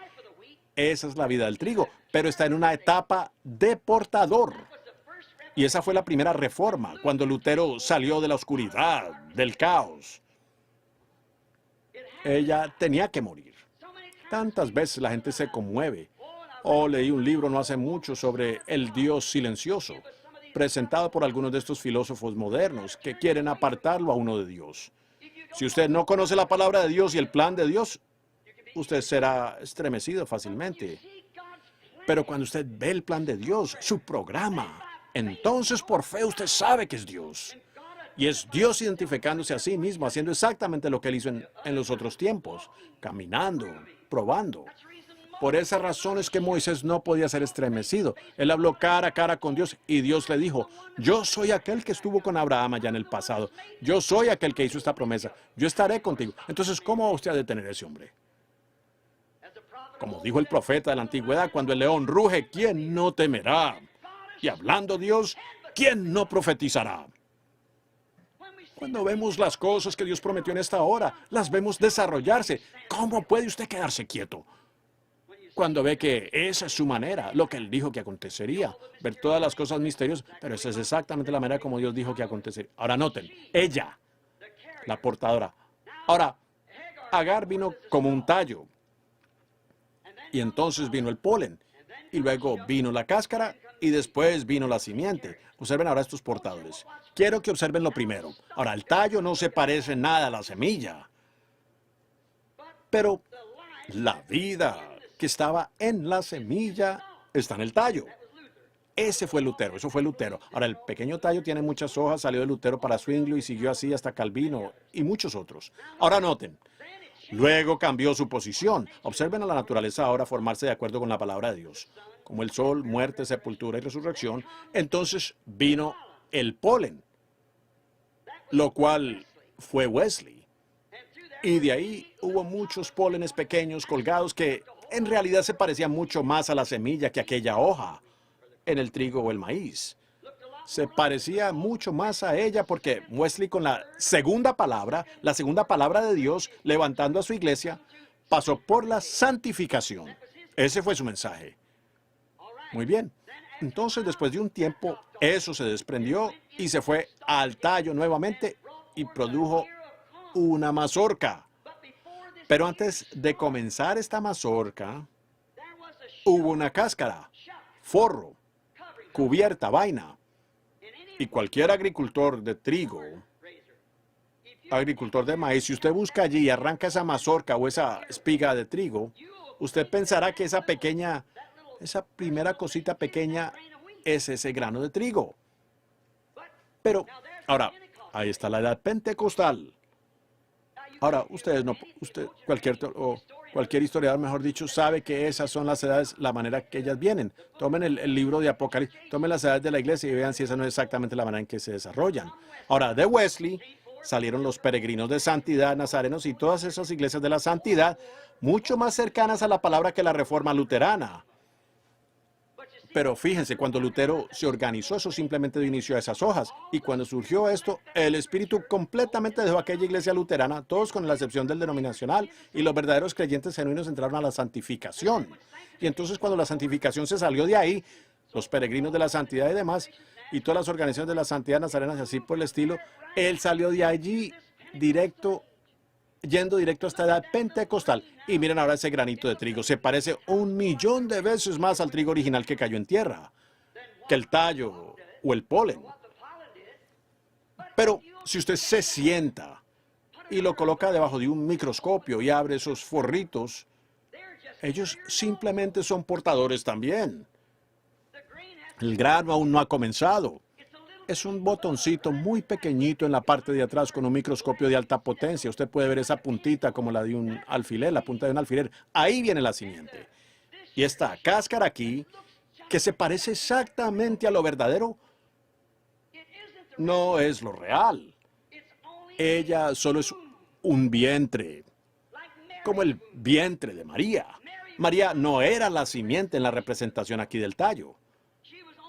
Esa es la vida del trigo, pero está en una etapa de portador. Y esa fue la primera reforma, cuando Lutero salió de la oscuridad, del caos. Ella tenía que morir. Tantas veces la gente se conmueve. Leí un libro no hace mucho sobre el Dios silencioso, presentado por algunos de estos filósofos modernos que quieren apartarlo a uno de Dios. Si usted no conoce la palabra de Dios y el plan de Dios, usted será estremecido fácilmente. Pero cuando usted ve el plan de Dios, su programa, entonces por fe usted sabe que es Dios. Y es Dios identificándose a sí mismo, haciendo exactamente lo que Él hizo en los otros tiempos, caminando, probando. Por esa razón es que Moisés no podía ser estremecido. Él habló cara a cara con Dios y Dios le dijo, yo soy aquel que estuvo con Abraham allá en el pasado. Yo soy aquel que hizo esta promesa. Yo estaré contigo. Entonces, ¿cómo va usted a detener a ese hombre? Como dijo el profeta de la antigüedad, cuando el león ruge, ¿quién no temerá? Y hablando Dios, ¿quién no profetizará? Cuando vemos las cosas que Dios prometió en esta hora, las vemos desarrollarse. ¿Cómo puede usted quedarse quieto? Cuando ve que esa es su manera, lo que Él dijo que acontecería, ver todas las cosas misteriosas, pero esa es exactamente la manera como Dios dijo que acontecería. Ahora noten, ella, la portadora. Ahora, Agar vino como un tallo, y entonces vino el polen, y luego vino la cáscara, y después vino la simiente. Observen ahora estos portadores. Quiero que observen lo primero. Ahora, el tallo no se parece nada a la semilla, pero la vida que estaba en la semilla está en el tallo. Ese fue Lutero, eso fue Lutero. Ahora, el pequeño tallo tiene muchas hojas, salió de Lutero para Zwinglio y siguió así hasta Calvino y muchos otros. Ahora noten, luego cambió su posición. Observen a la naturaleza ahora formarse de acuerdo con la palabra de Dios. Como el sol, muerte, sepultura y resurrección, entonces vino el polen, lo cual fue Wesley. Y de ahí hubo muchos pólenes pequeños colgados que en realidad se parecían mucho más a la semilla que aquella hoja en el trigo o el maíz. Se parecía mucho más a ella porque Wesley con la segunda palabra de Dios, levantando a su iglesia, pasó por la santificación. Ese fue su mensaje. Muy bien. Entonces, después de un tiempo, eso se desprendió y se fue al tallo nuevamente y produjo una mazorca. Pero antes de comenzar esta mazorca, hubo una cáscara, forro, cubierta, vaina. Y cualquier agricultor de trigo, agricultor de maíz, si usted busca allí y arranca esa mazorca o esa espiga de trigo, usted pensará que esa primera cosita pequeña es ese grano de trigo. Pero, ahora, ahí está la edad pentecostal. Ahora, cualquier historiador, mejor dicho, sabe que esas son las edades, la manera que ellas vienen. Tomen el libro de Apocalipsis, tomen las edades de la iglesia y vean si esa no es exactamente la manera en que se desarrollan. Ahora, de Wesley salieron los peregrinos de santidad, nazarenos y todas esas iglesias de la santidad, mucho más cercanas a la palabra que la reforma luterana. Pero fíjense, cuando Lutero se organizó, eso simplemente dio inicio a esas hojas. Y cuando surgió esto, el espíritu completamente dejó aquella iglesia luterana, todos con la excepción del denominacional, y los verdaderos creyentes genuinos entraron a la santificación. Y entonces cuando la santificación se salió de ahí, los peregrinos de la santidad y demás, y todas las organizaciones de la santidad nazarenas y así por el estilo, él salió de allí directo, yendo directo hasta la edad pentecostal. Y miren ahora ese granito de trigo. Se parece 1.000.000 de veces más al trigo original que cayó en tierra, que el tallo o el polen. Pero si usted se sienta y lo coloca debajo de un microscopio y abre esos forritos, ellos simplemente son portadores también. El grano aún no ha comenzado. Es un botoncito muy pequeñito en la parte de atrás con un microscopio de alta potencia. Usted puede ver esa puntita como la de un alfiler, la punta de un alfiler. Ahí viene la simiente. Y esta cáscara aquí, que se parece exactamente a lo verdadero, no es lo real. Ella solo es un vientre, como el vientre de María. María no era la simiente en la representación aquí del tallo.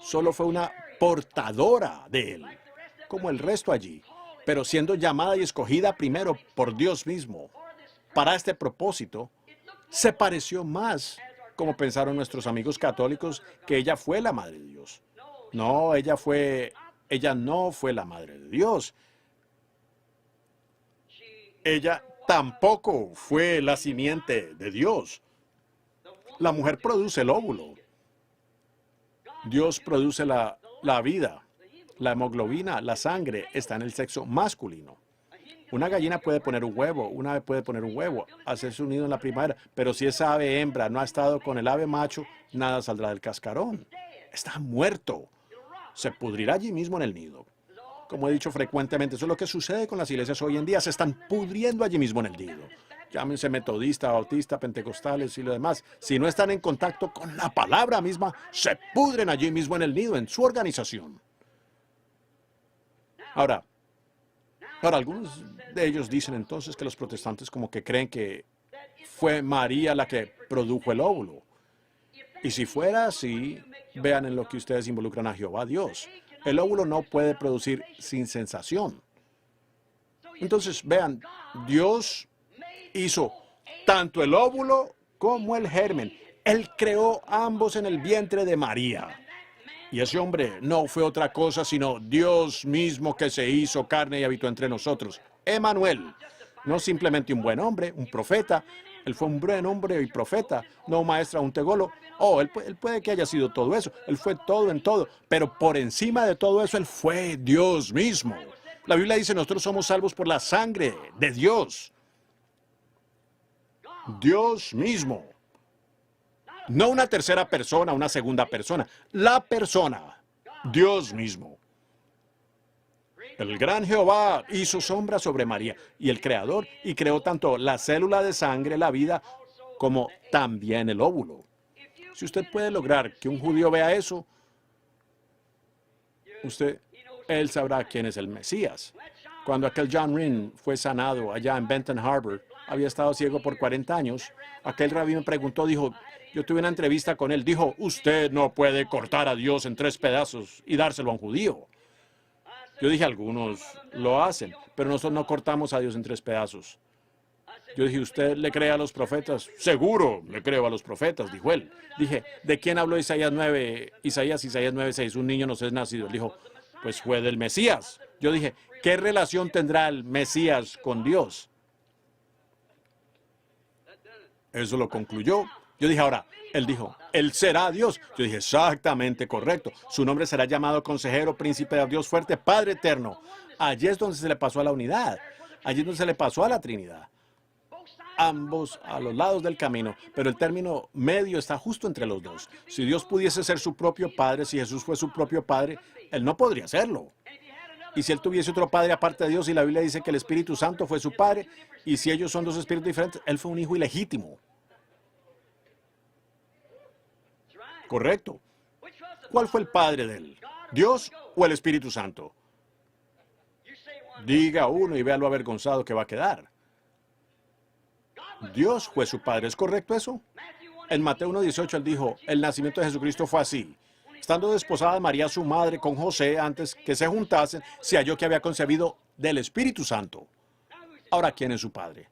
Solo fue una portadora de él, como el resto allí, pero siendo llamada y escogida primero por Dios mismo para este propósito, se pareció más, como pensaron nuestros amigos católicos, que ella fue la madre de Dios. No, ella no fue la madre de Dios. Ella tampoco fue la simiente de Dios. La mujer produce el óvulo. Dios produce la vida. La hemoglobina, la sangre, está en el sexo masculino. Una gallina puede poner un huevo, una ave puede poner un huevo, hacerse un nido en la primavera, pero si esa ave hembra no ha estado con el ave macho, nada saldrá del cascarón. Está muerto. Se pudrirá allí mismo en el nido. Como he dicho frecuentemente, eso es lo que sucede con las iglesias hoy en día. Se están pudriendo allí mismo en el nido. Llámense metodista, bautista, pentecostales y lo demás. Si no están en contacto con la palabra misma, se pudren allí mismo en el nido, en su organización. Ahora, algunos de ellos dicen entonces que los protestantes como que creen que fue María la que produjo el óvulo. Y si fuera así, vean en lo que ustedes involucran a Jehová Dios. El óvulo no puede producir sin sensación. Entonces, vean, Dios hizo tanto el óvulo como el germen. Él creó ambos en el vientre de María. Y ese hombre no fue otra cosa sino Dios mismo que se hizo carne y habitó entre nosotros. Emmanuel, no simplemente un buen hombre, un profeta. Él fue un buen hombre y profeta, no un maestro, un tegolo. Él puede que haya sido todo eso. Él fue todo en todo. Pero por encima de todo eso, Él fue Dios mismo. La Biblia dice, nosotros somos salvos por la sangre de Dios. Dios mismo. No una tercera persona, una segunda persona. La persona. Dios mismo. El gran Jehová hizo sombra sobre María y el Creador y creó tanto la célula de sangre, la vida, como también el óvulo. Si usted puede lograr que un judío vea eso, él sabrá quién es el Mesías. Cuando aquel John Rynne fue sanado allá en Benton Harbor, había estado ciego por 40 años, aquel rabí me preguntó, dijo, yo tuve una entrevista con él, dijo, usted no puede cortar a Dios en 3 pedazos y dárselo a un judío. Yo dije, algunos lo hacen, pero nosotros no cortamos a Dios en 3 pedazos. Yo dije, ¿usted le cree a los profetas? Seguro le creo a los profetas, dijo él. Dije, ¿de quién habló Isaías 9? Isaías 9:6, un niño nos es nacido. Él dijo, pues fue del Mesías. Yo dije, ¿qué relación tendrá el Mesías con Dios? Eso lo concluyó. Yo dije, ahora, él dijo, él será Dios. Yo dije, exactamente correcto. Su nombre será llamado Consejero, Príncipe de Dios Fuerte, Padre Eterno. Allí es donde se le pasó a la unidad. Allí es donde se le pasó a la Trinidad. Ambos a los lados del camino, pero el término medio está justo entre los dos. Si Dios pudiese ser su propio Padre, si Jesús fue su propio Padre, Él no podría serlo. Y si Él tuviese otro Padre aparte de Dios, y la Biblia dice que el Espíritu Santo fue su Padre, y si ellos son 2 espíritus diferentes, Él fue un hijo ilegítimo. Correcto. ¿Cuál fue el Padre de Él? ¿Dios o el Espíritu Santo? Diga uno y vea lo avergonzado que va a quedar. Dios fue su Padre. ¿Es correcto eso? En Mateo 1:18 Él dijo, el nacimiento de Jesucristo fue así. Estando desposada María, su madre, con José, antes que se juntasen, se halló que había concebido del Espíritu Santo. Ahora, ¿quién es su padre?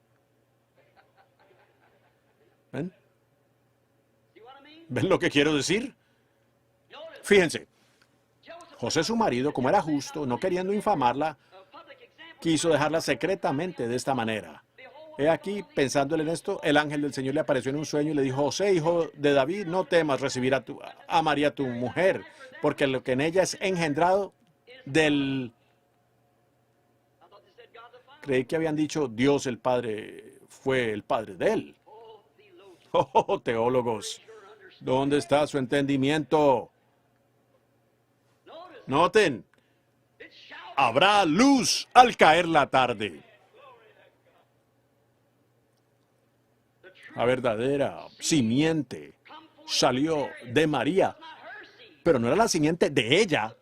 ¿Ven? ¿Ven lo que quiero decir? Fíjense, José, su marido, como era justo, no queriendo infamarla, quiso dejarla secretamente de esta manera. He aquí, pensándole en esto, el ángel del Señor le apareció en un sueño y le dijo: José, hijo de David, no temas recibir a María, tu mujer, porque lo que en ella es engendrado del... Creí que habían dicho Dios el Padre fue el Padre de él. Oh, teólogos, ¿dónde está su entendimiento? Noten, habrá luz al caer la tarde. La verdadera simiente salió de María, pero no era la simiente de ella.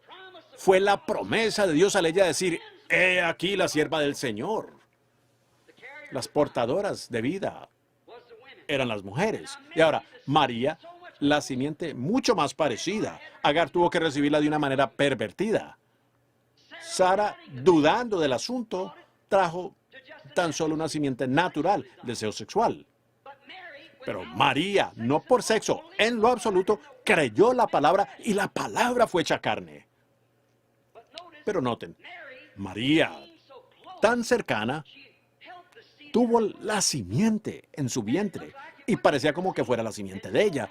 Fue la promesa de Dios al ella decir: he aquí la sierva del Señor. Las portadoras de vida eran las mujeres. Y ahora, María, la simiente mucho más parecida. Agar tuvo que recibirla de una manera pervertida. Sara, dudando del asunto, trajo tan solo una simiente natural, deseo sexual. Pero María, no por sexo, en lo absoluto, creyó la palabra y la palabra fue hecha carne. Pero noten, María, tan cercana, tuvo la simiente en su vientre y parecía como que fuera la simiente de ella.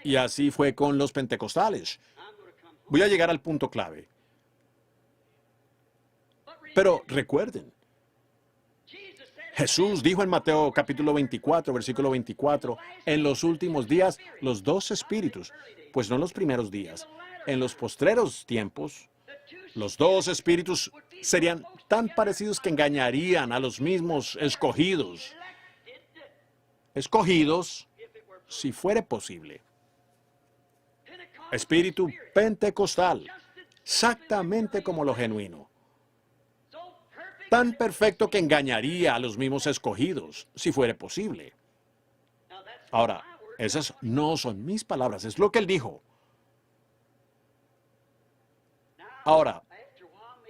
Y así fue con los pentecostales. Voy a llegar al punto clave. Pero recuerden, Jesús dijo en Mateo capítulo 24, versículo 24, en los últimos días los dos espíritus, pues no en los primeros días, en los postreros tiempos, los dos espíritus serían tan parecidos que engañarían a los mismos escogidos. Escogidos, si fuere posible. Espíritu pentecostal, exactamente como lo genuino. Tan perfecto que engañaría a los mismos escogidos, si fuere posible. Ahora, esas no son mis palabras, es lo que él dijo. Ahora,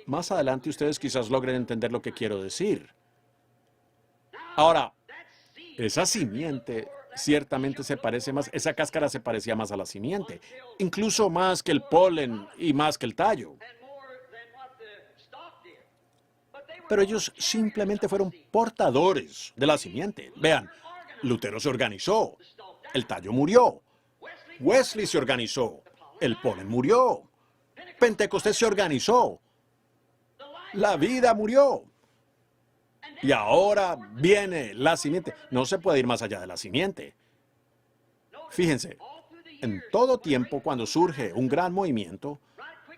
más adelante ustedes quizás logren entender lo que quiero decir. Ahora, esa simiente ciertamente se parece más, esa cáscara se parecía más a la simiente, incluso más que el polen y más que el tallo. Pero ellos simplemente fueron portadores de la simiente. Vean, Lutero se organizó, el tallo murió, Wesley se organizó, el polen murió, Pentecostés se organizó, la vida murió. Y ahora viene la simiente. No se puede ir más allá de la simiente. Fíjense, en todo tiempo cuando surge un gran movimiento,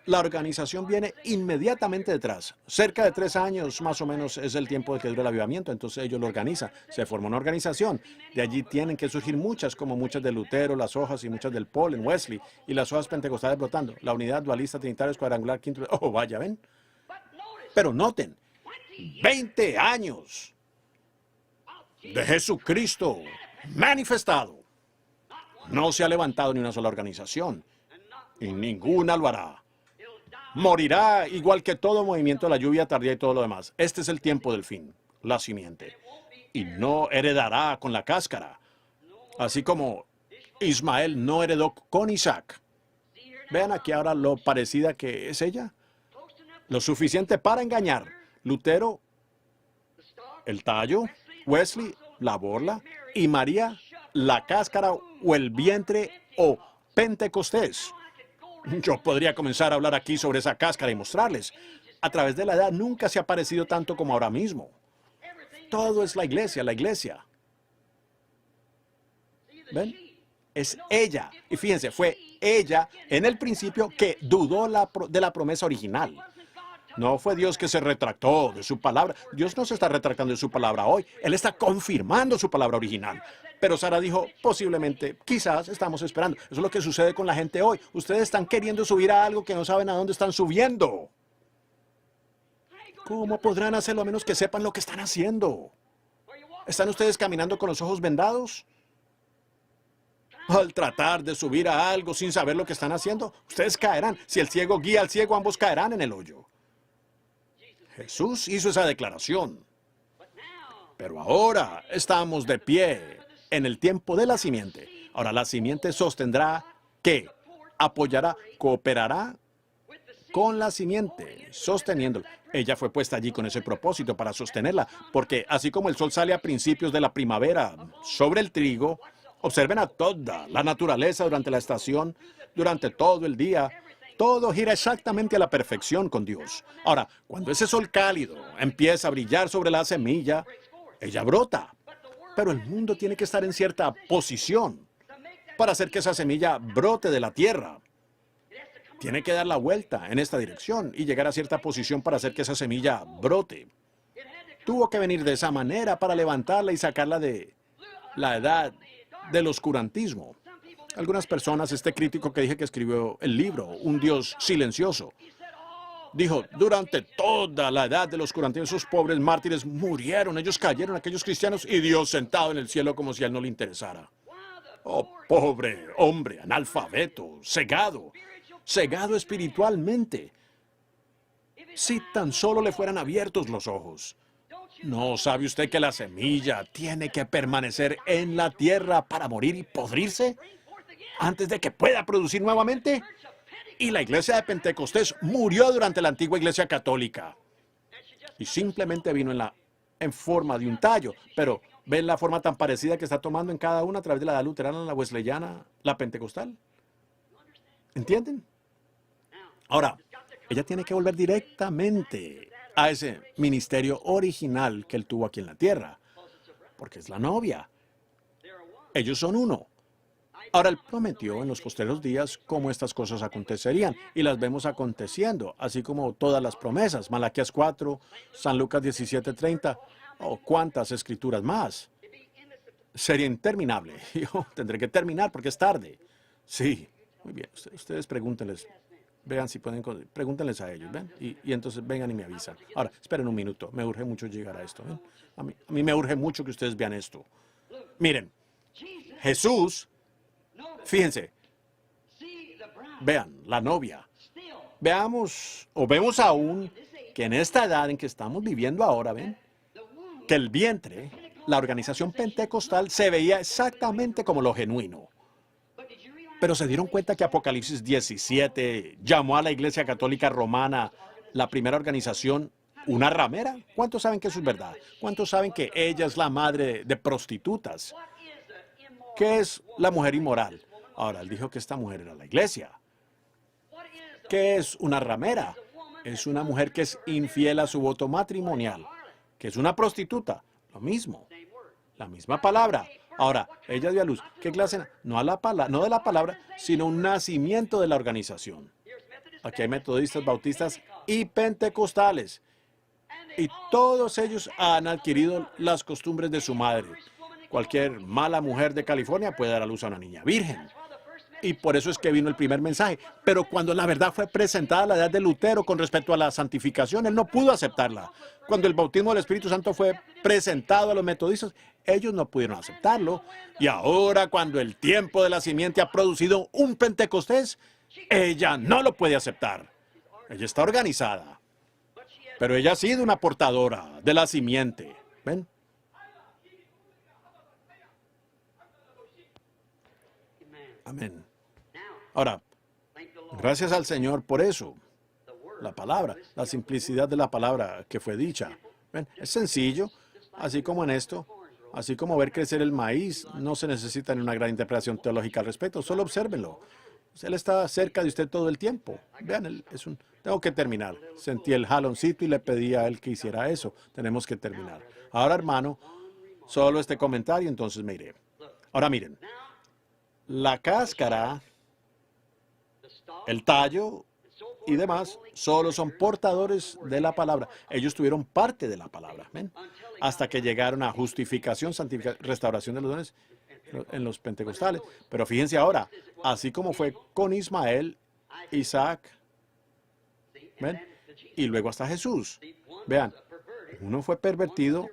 la organización viene inmediatamente detrás. Cerca de 3 años más o menos es el tiempo de que dura el avivamiento, entonces ellos lo organizan. Se forma una organización. De allí tienen que surgir muchas, como muchas de Lutero, las hojas y muchas del Polen, Wesley, y las hojas pentecostales brotando. La unidad dualista, trinitaria, cuadrangular, quinto... Oh, vaya, ¿ven? Pero noten, 20 años de Jesucristo manifestado. No se ha levantado ni una sola organización, y ninguna lo hará. Morirá igual que todo movimiento de la lluvia tardía y todo lo demás. Este es el tiempo del fin, la simiente. Y no heredará con la cáscara. Así como Ismael no heredó con Isaac. Vean aquí ahora lo parecida que es ella. Lo suficiente para engañar. Lutero, el tallo, Wesley, la borla, y María, la cáscara o el vientre o Pentecostés. Yo podría comenzar a hablar aquí sobre esa cáscara y mostrarles. A través de la edad nunca se ha parecido tanto como ahora mismo. Todo es la iglesia, la iglesia. ¿Ven? Es ella. Y fíjense, fue ella en el principio que dudó de la promesa original. No fue Dios que se retractó de su palabra. Dios no se está retractando de su palabra hoy. Él está confirmando su palabra original. Pero Sara dijo, posiblemente, quizás estamos esperando. Eso es lo que sucede con la gente hoy. Ustedes están queriendo subir a algo que no saben a dónde están subiendo. ¿Cómo podrán hacerlo a menos que sepan lo que están haciendo? ¿Están ustedes caminando con los ojos vendados? Al tratar de subir a algo sin saber lo que están haciendo, ustedes caerán. Si el ciego guía al ciego, ambos caerán en el hoyo. Jesús hizo esa declaración. Pero ahora estamos de pie en el tiempo de la simiente. Ahora la simiente sostendrá, ¿qué? Apoyará, cooperará con la simiente, sosteniéndola. Ella fue puesta allí con ese propósito, para sostenerla, porque así como el sol sale a principios de la primavera sobre el trigo, observen a toda la naturaleza durante la estación, durante todo el día. Todo gira exactamente a la perfección con Dios. Ahora, cuando ese sol cálido empieza a brillar sobre la semilla, ella brota. Pero el mundo tiene que estar en cierta posición para hacer que esa semilla brote de la tierra. Tiene que dar la vuelta en esta dirección y llegar a cierta posición para hacer que esa semilla brote. Tuvo que venir de esa manera para levantarla y sacarla de la edad del oscurantismo. Algunas personas, este crítico que dije que escribió el libro, Un Dios Silencioso, dijo, durante toda la edad del oscurantismo, esos pobres mártires murieron, ellos cayeron, aquellos cristianos, y Dios sentado en el cielo como si a él no le interesara. Oh, pobre hombre, analfabeto, cegado espiritualmente. Si tan solo le fueran abiertos los ojos. ¿No sabe usted que la semilla tiene que permanecer en la tierra para morir y podrirse antes de que pueda producir nuevamente? Y la iglesia de Pentecostés murió durante la antigua iglesia católica. Y simplemente vino en forma de un tallo. Pero, ¿ven la forma tan parecida que está tomando en cada una a través de la edad luterana, la wesleyana, la pentecostal? ¿Entienden? Ahora, ella tiene que volver directamente a ese ministerio original que él tuvo aquí en la tierra, porque es la novia. Ellos son uno. Ahora, él prometió en los posteriores días cómo estas cosas acontecerían, y las vemos aconteciendo, así como todas las promesas. Malaquías 4, San Lucas 17:30, o cuántas escrituras más. Sería interminable. Yo tendré que terminar porque es tarde. Sí, muy bien. Ustedes pregúntenles. Vean si pueden, pregúntenles a ellos, ¿ven? Y entonces vengan y me avisan. Ahora, esperen un minuto, me urge mucho llegar a esto, ¿ven? A mí me urge mucho que ustedes vean esto. Miren, Jesús, fíjense, vean, la novia. Veamos, o vemos aún, que en esta edad en que estamos viviendo ahora, ¿ven? Que el vientre, la organización pentecostal, se veía exactamente como lo genuino. Pero se dieron cuenta que Apocalipsis 17 llamó a la Iglesia Católica Romana, la primera organización, una ramera. ¿Cuántos saben que eso es verdad? ¿Cuántos saben que ella es la madre de prostitutas? ¿Qué es la mujer inmoral? Ahora, él dijo que esta mujer era la iglesia. ¿Qué es una ramera? Es una mujer que es infiel a su voto matrimonial. ¿Qué es una prostituta? Lo mismo. La misma palabra. Ahora, ella dio a luz. ¿Qué clase? No de la palabra, sino un nacimiento de la organización. Aquí hay metodistas, bautistas y pentecostales. Y todos ellos han adquirido las costumbres de su madre. Cualquier mala mujer de California puede dar a luz a una niña virgen. Y por eso es que vino el primer mensaje. Pero cuando la verdad fue presentada a la edad de Lutero con respecto a la santificación, él no pudo aceptarla. Cuando el bautismo del Espíritu Santo fue presentado a los metodistas, ellos no pudieron aceptarlo. Y ahora, cuando el tiempo de la simiente ha producido un Pentecostés, ella no lo puede aceptar. Ella está organizada. Pero ella ha sido una portadora de la simiente. ¿Ven? Amén. Ahora, gracias al Señor por eso. La palabra, la simplicidad de la palabra que fue dicha. ¿Ven? Es sencillo, así como en esto, así como ver crecer el maíz, no se necesita ni una gran interpretación teológica al respecto, solo obsérvenlo. Él está cerca de usted todo el tiempo. Vean, tengo que terminar. Sentí el jaloncito y le pedí a él que hiciera eso. Tenemos que terminar. Ahora, hermano, solo este comentario, entonces me iré. Ahora miren, la cáscara, el tallo y demás solo son portadores de la palabra. Ellos tuvieron parte de la palabra, ¿ven? Hasta que llegaron a justificación, santificación, restauración de los dones en los pentecostales. Pero fíjense ahora, así como fue con Ismael, Isaac, ¿ven? Y luego hasta Jesús. Vean, uno fue pervertido,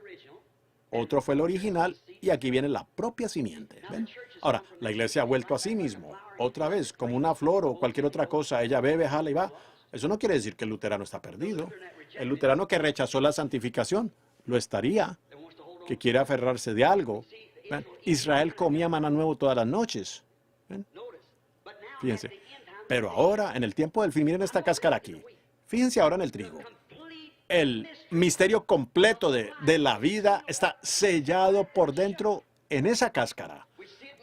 otro fue el original, y aquí viene la propia simiente, ¿ven? Ahora, la iglesia ha vuelto a sí mismo, otra vez, como una flor o cualquier otra cosa. Ella bebe, jala y va. Eso no quiere decir que el luterano está perdido. El luterano que rechazó la santificación lo estaría, que quiere aferrarse de algo. ¿Ven? Israel comía maná nuevo todas las noches. ¿Ven? Fíjense. Pero ahora, en el tiempo del fin, miren esta cáscara aquí. Fíjense ahora en el trigo. El misterio completo de la vida está sellado por dentro en esa cáscara.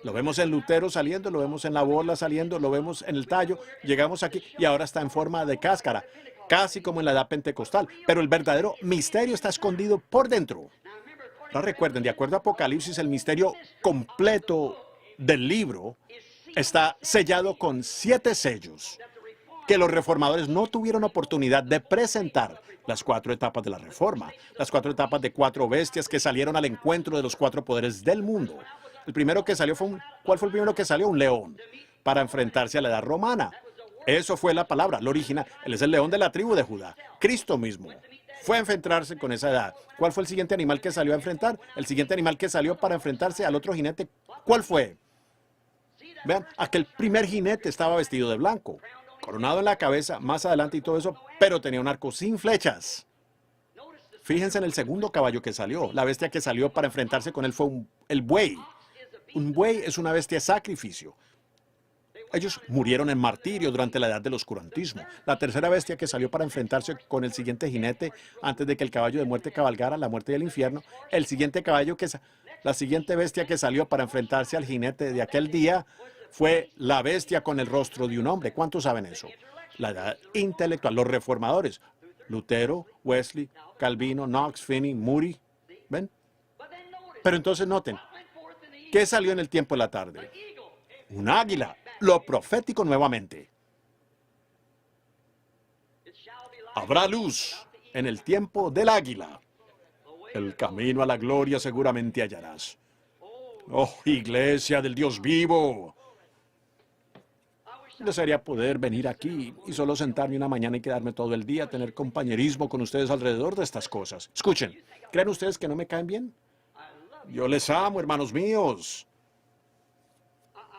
Lo vemos en Lutero saliendo, lo vemos en la borla saliendo, lo vemos en el tallo. Llegamos aquí y ahora está en forma de cáscara, casi como en la edad pentecostal. Pero el verdadero misterio está escondido por dentro. No recuerden, de acuerdo a Apocalipsis, el misterio completo del libro está sellado con 7 sellos que los reformadores no tuvieron oportunidad de presentar. Las 4 etapas de la reforma, las 4 etapas de 4 bestias que salieron al encuentro de los 4 poderes del mundo. El primero que salió fue ¿cuál fue el primero que salió? Un león, para enfrentarse a la edad romana. Eso fue la palabra, lo original. Él es el león de la tribu de Judá. Cristo mismo fue a enfrentarse con esa edad. ¿Cuál fue el siguiente animal que salió a enfrentar? El siguiente animal que salió para enfrentarse al otro jinete, ¿cuál fue? Vean, aquel primer jinete estaba vestido de blanco, coronado en la cabeza, más adelante y todo eso, pero tenía un arco sin flechas. Fíjense en el segundo caballo que salió. La bestia que salió para enfrentarse con él fue el buey. Un buey es una bestia de sacrificio. Ellos murieron en martirio durante la edad del oscurantismo. La tercera bestia que salió para enfrentarse con el siguiente jinete antes de que el caballo de muerte cabalgara la muerte y el infierno. La siguiente bestia que salió para enfrentarse al jinete de aquel día fue la bestia con el rostro de un hombre. ¿Cuántos saben eso? La edad intelectual, los reformadores. Lutero, Wesley, Calvino, Knox, Finney, Moody. ¿Ven? Pero entonces noten, ¿qué salió en el tiempo de la tarde? Un águila, lo profético nuevamente. Habrá luz en el tiempo del águila. El camino a la gloria seguramente hallarás. Oh, iglesia del Dios vivo. Desearía poder venir aquí y solo sentarme una mañana y quedarme todo el día, tener compañerismo con ustedes alrededor de estas cosas. Escuchen, ¿creen ustedes que no me caen bien? Yo les amo, hermanos míos.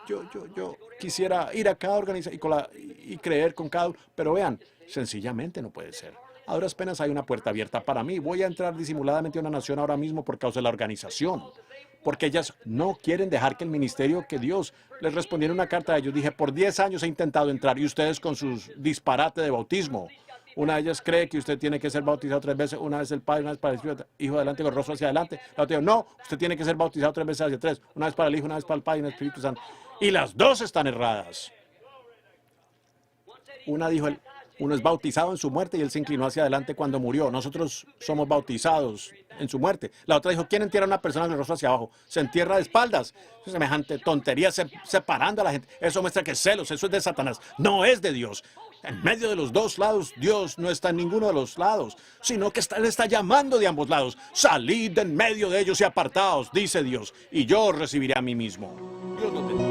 Yo quisiera ir a cada organización y creer con cada uno, pero vean, sencillamente no puede ser. A duras penas hay una puerta abierta para mí. Voy a entrar disimuladamente a una nación ahora mismo por causa de la organización. Porque ellas no quieren dejar que el ministerio que Dios les respondiera una carta a ellos. Dije, por 10 años he intentado entrar y ustedes con sus disparates de bautismo. Una de ellas cree que usted tiene que ser bautizado 3 veces, una vez el Padre, una vez para el Espíritu, Hijo adelante con el rostro hacia adelante. La otra dijo, no, usted tiene que ser bautizado 3 veces hacia 3, una vez para el Hijo, una vez para el Padre y el Espíritu Santo. Y las dos están erradas. Una dijo, uno es bautizado en su muerte y él se inclinó hacia adelante cuando murió. Nosotros somos bautizados en su muerte. La otra dijo, ¿quién entierra a una persona con el rostro hacia abajo? Se entierra de espaldas. Es semejante tontería separando a la gente. Eso muestra que es celos, eso es de Satanás. No es de Dios. En medio de los dos lados, Dios no está en ninguno de los lados, sino que Él está llamando de ambos lados. Salid de en medio de ellos y apartaos, dice Dios, y yo os recibiré a mí mismo. Dios los bendiga.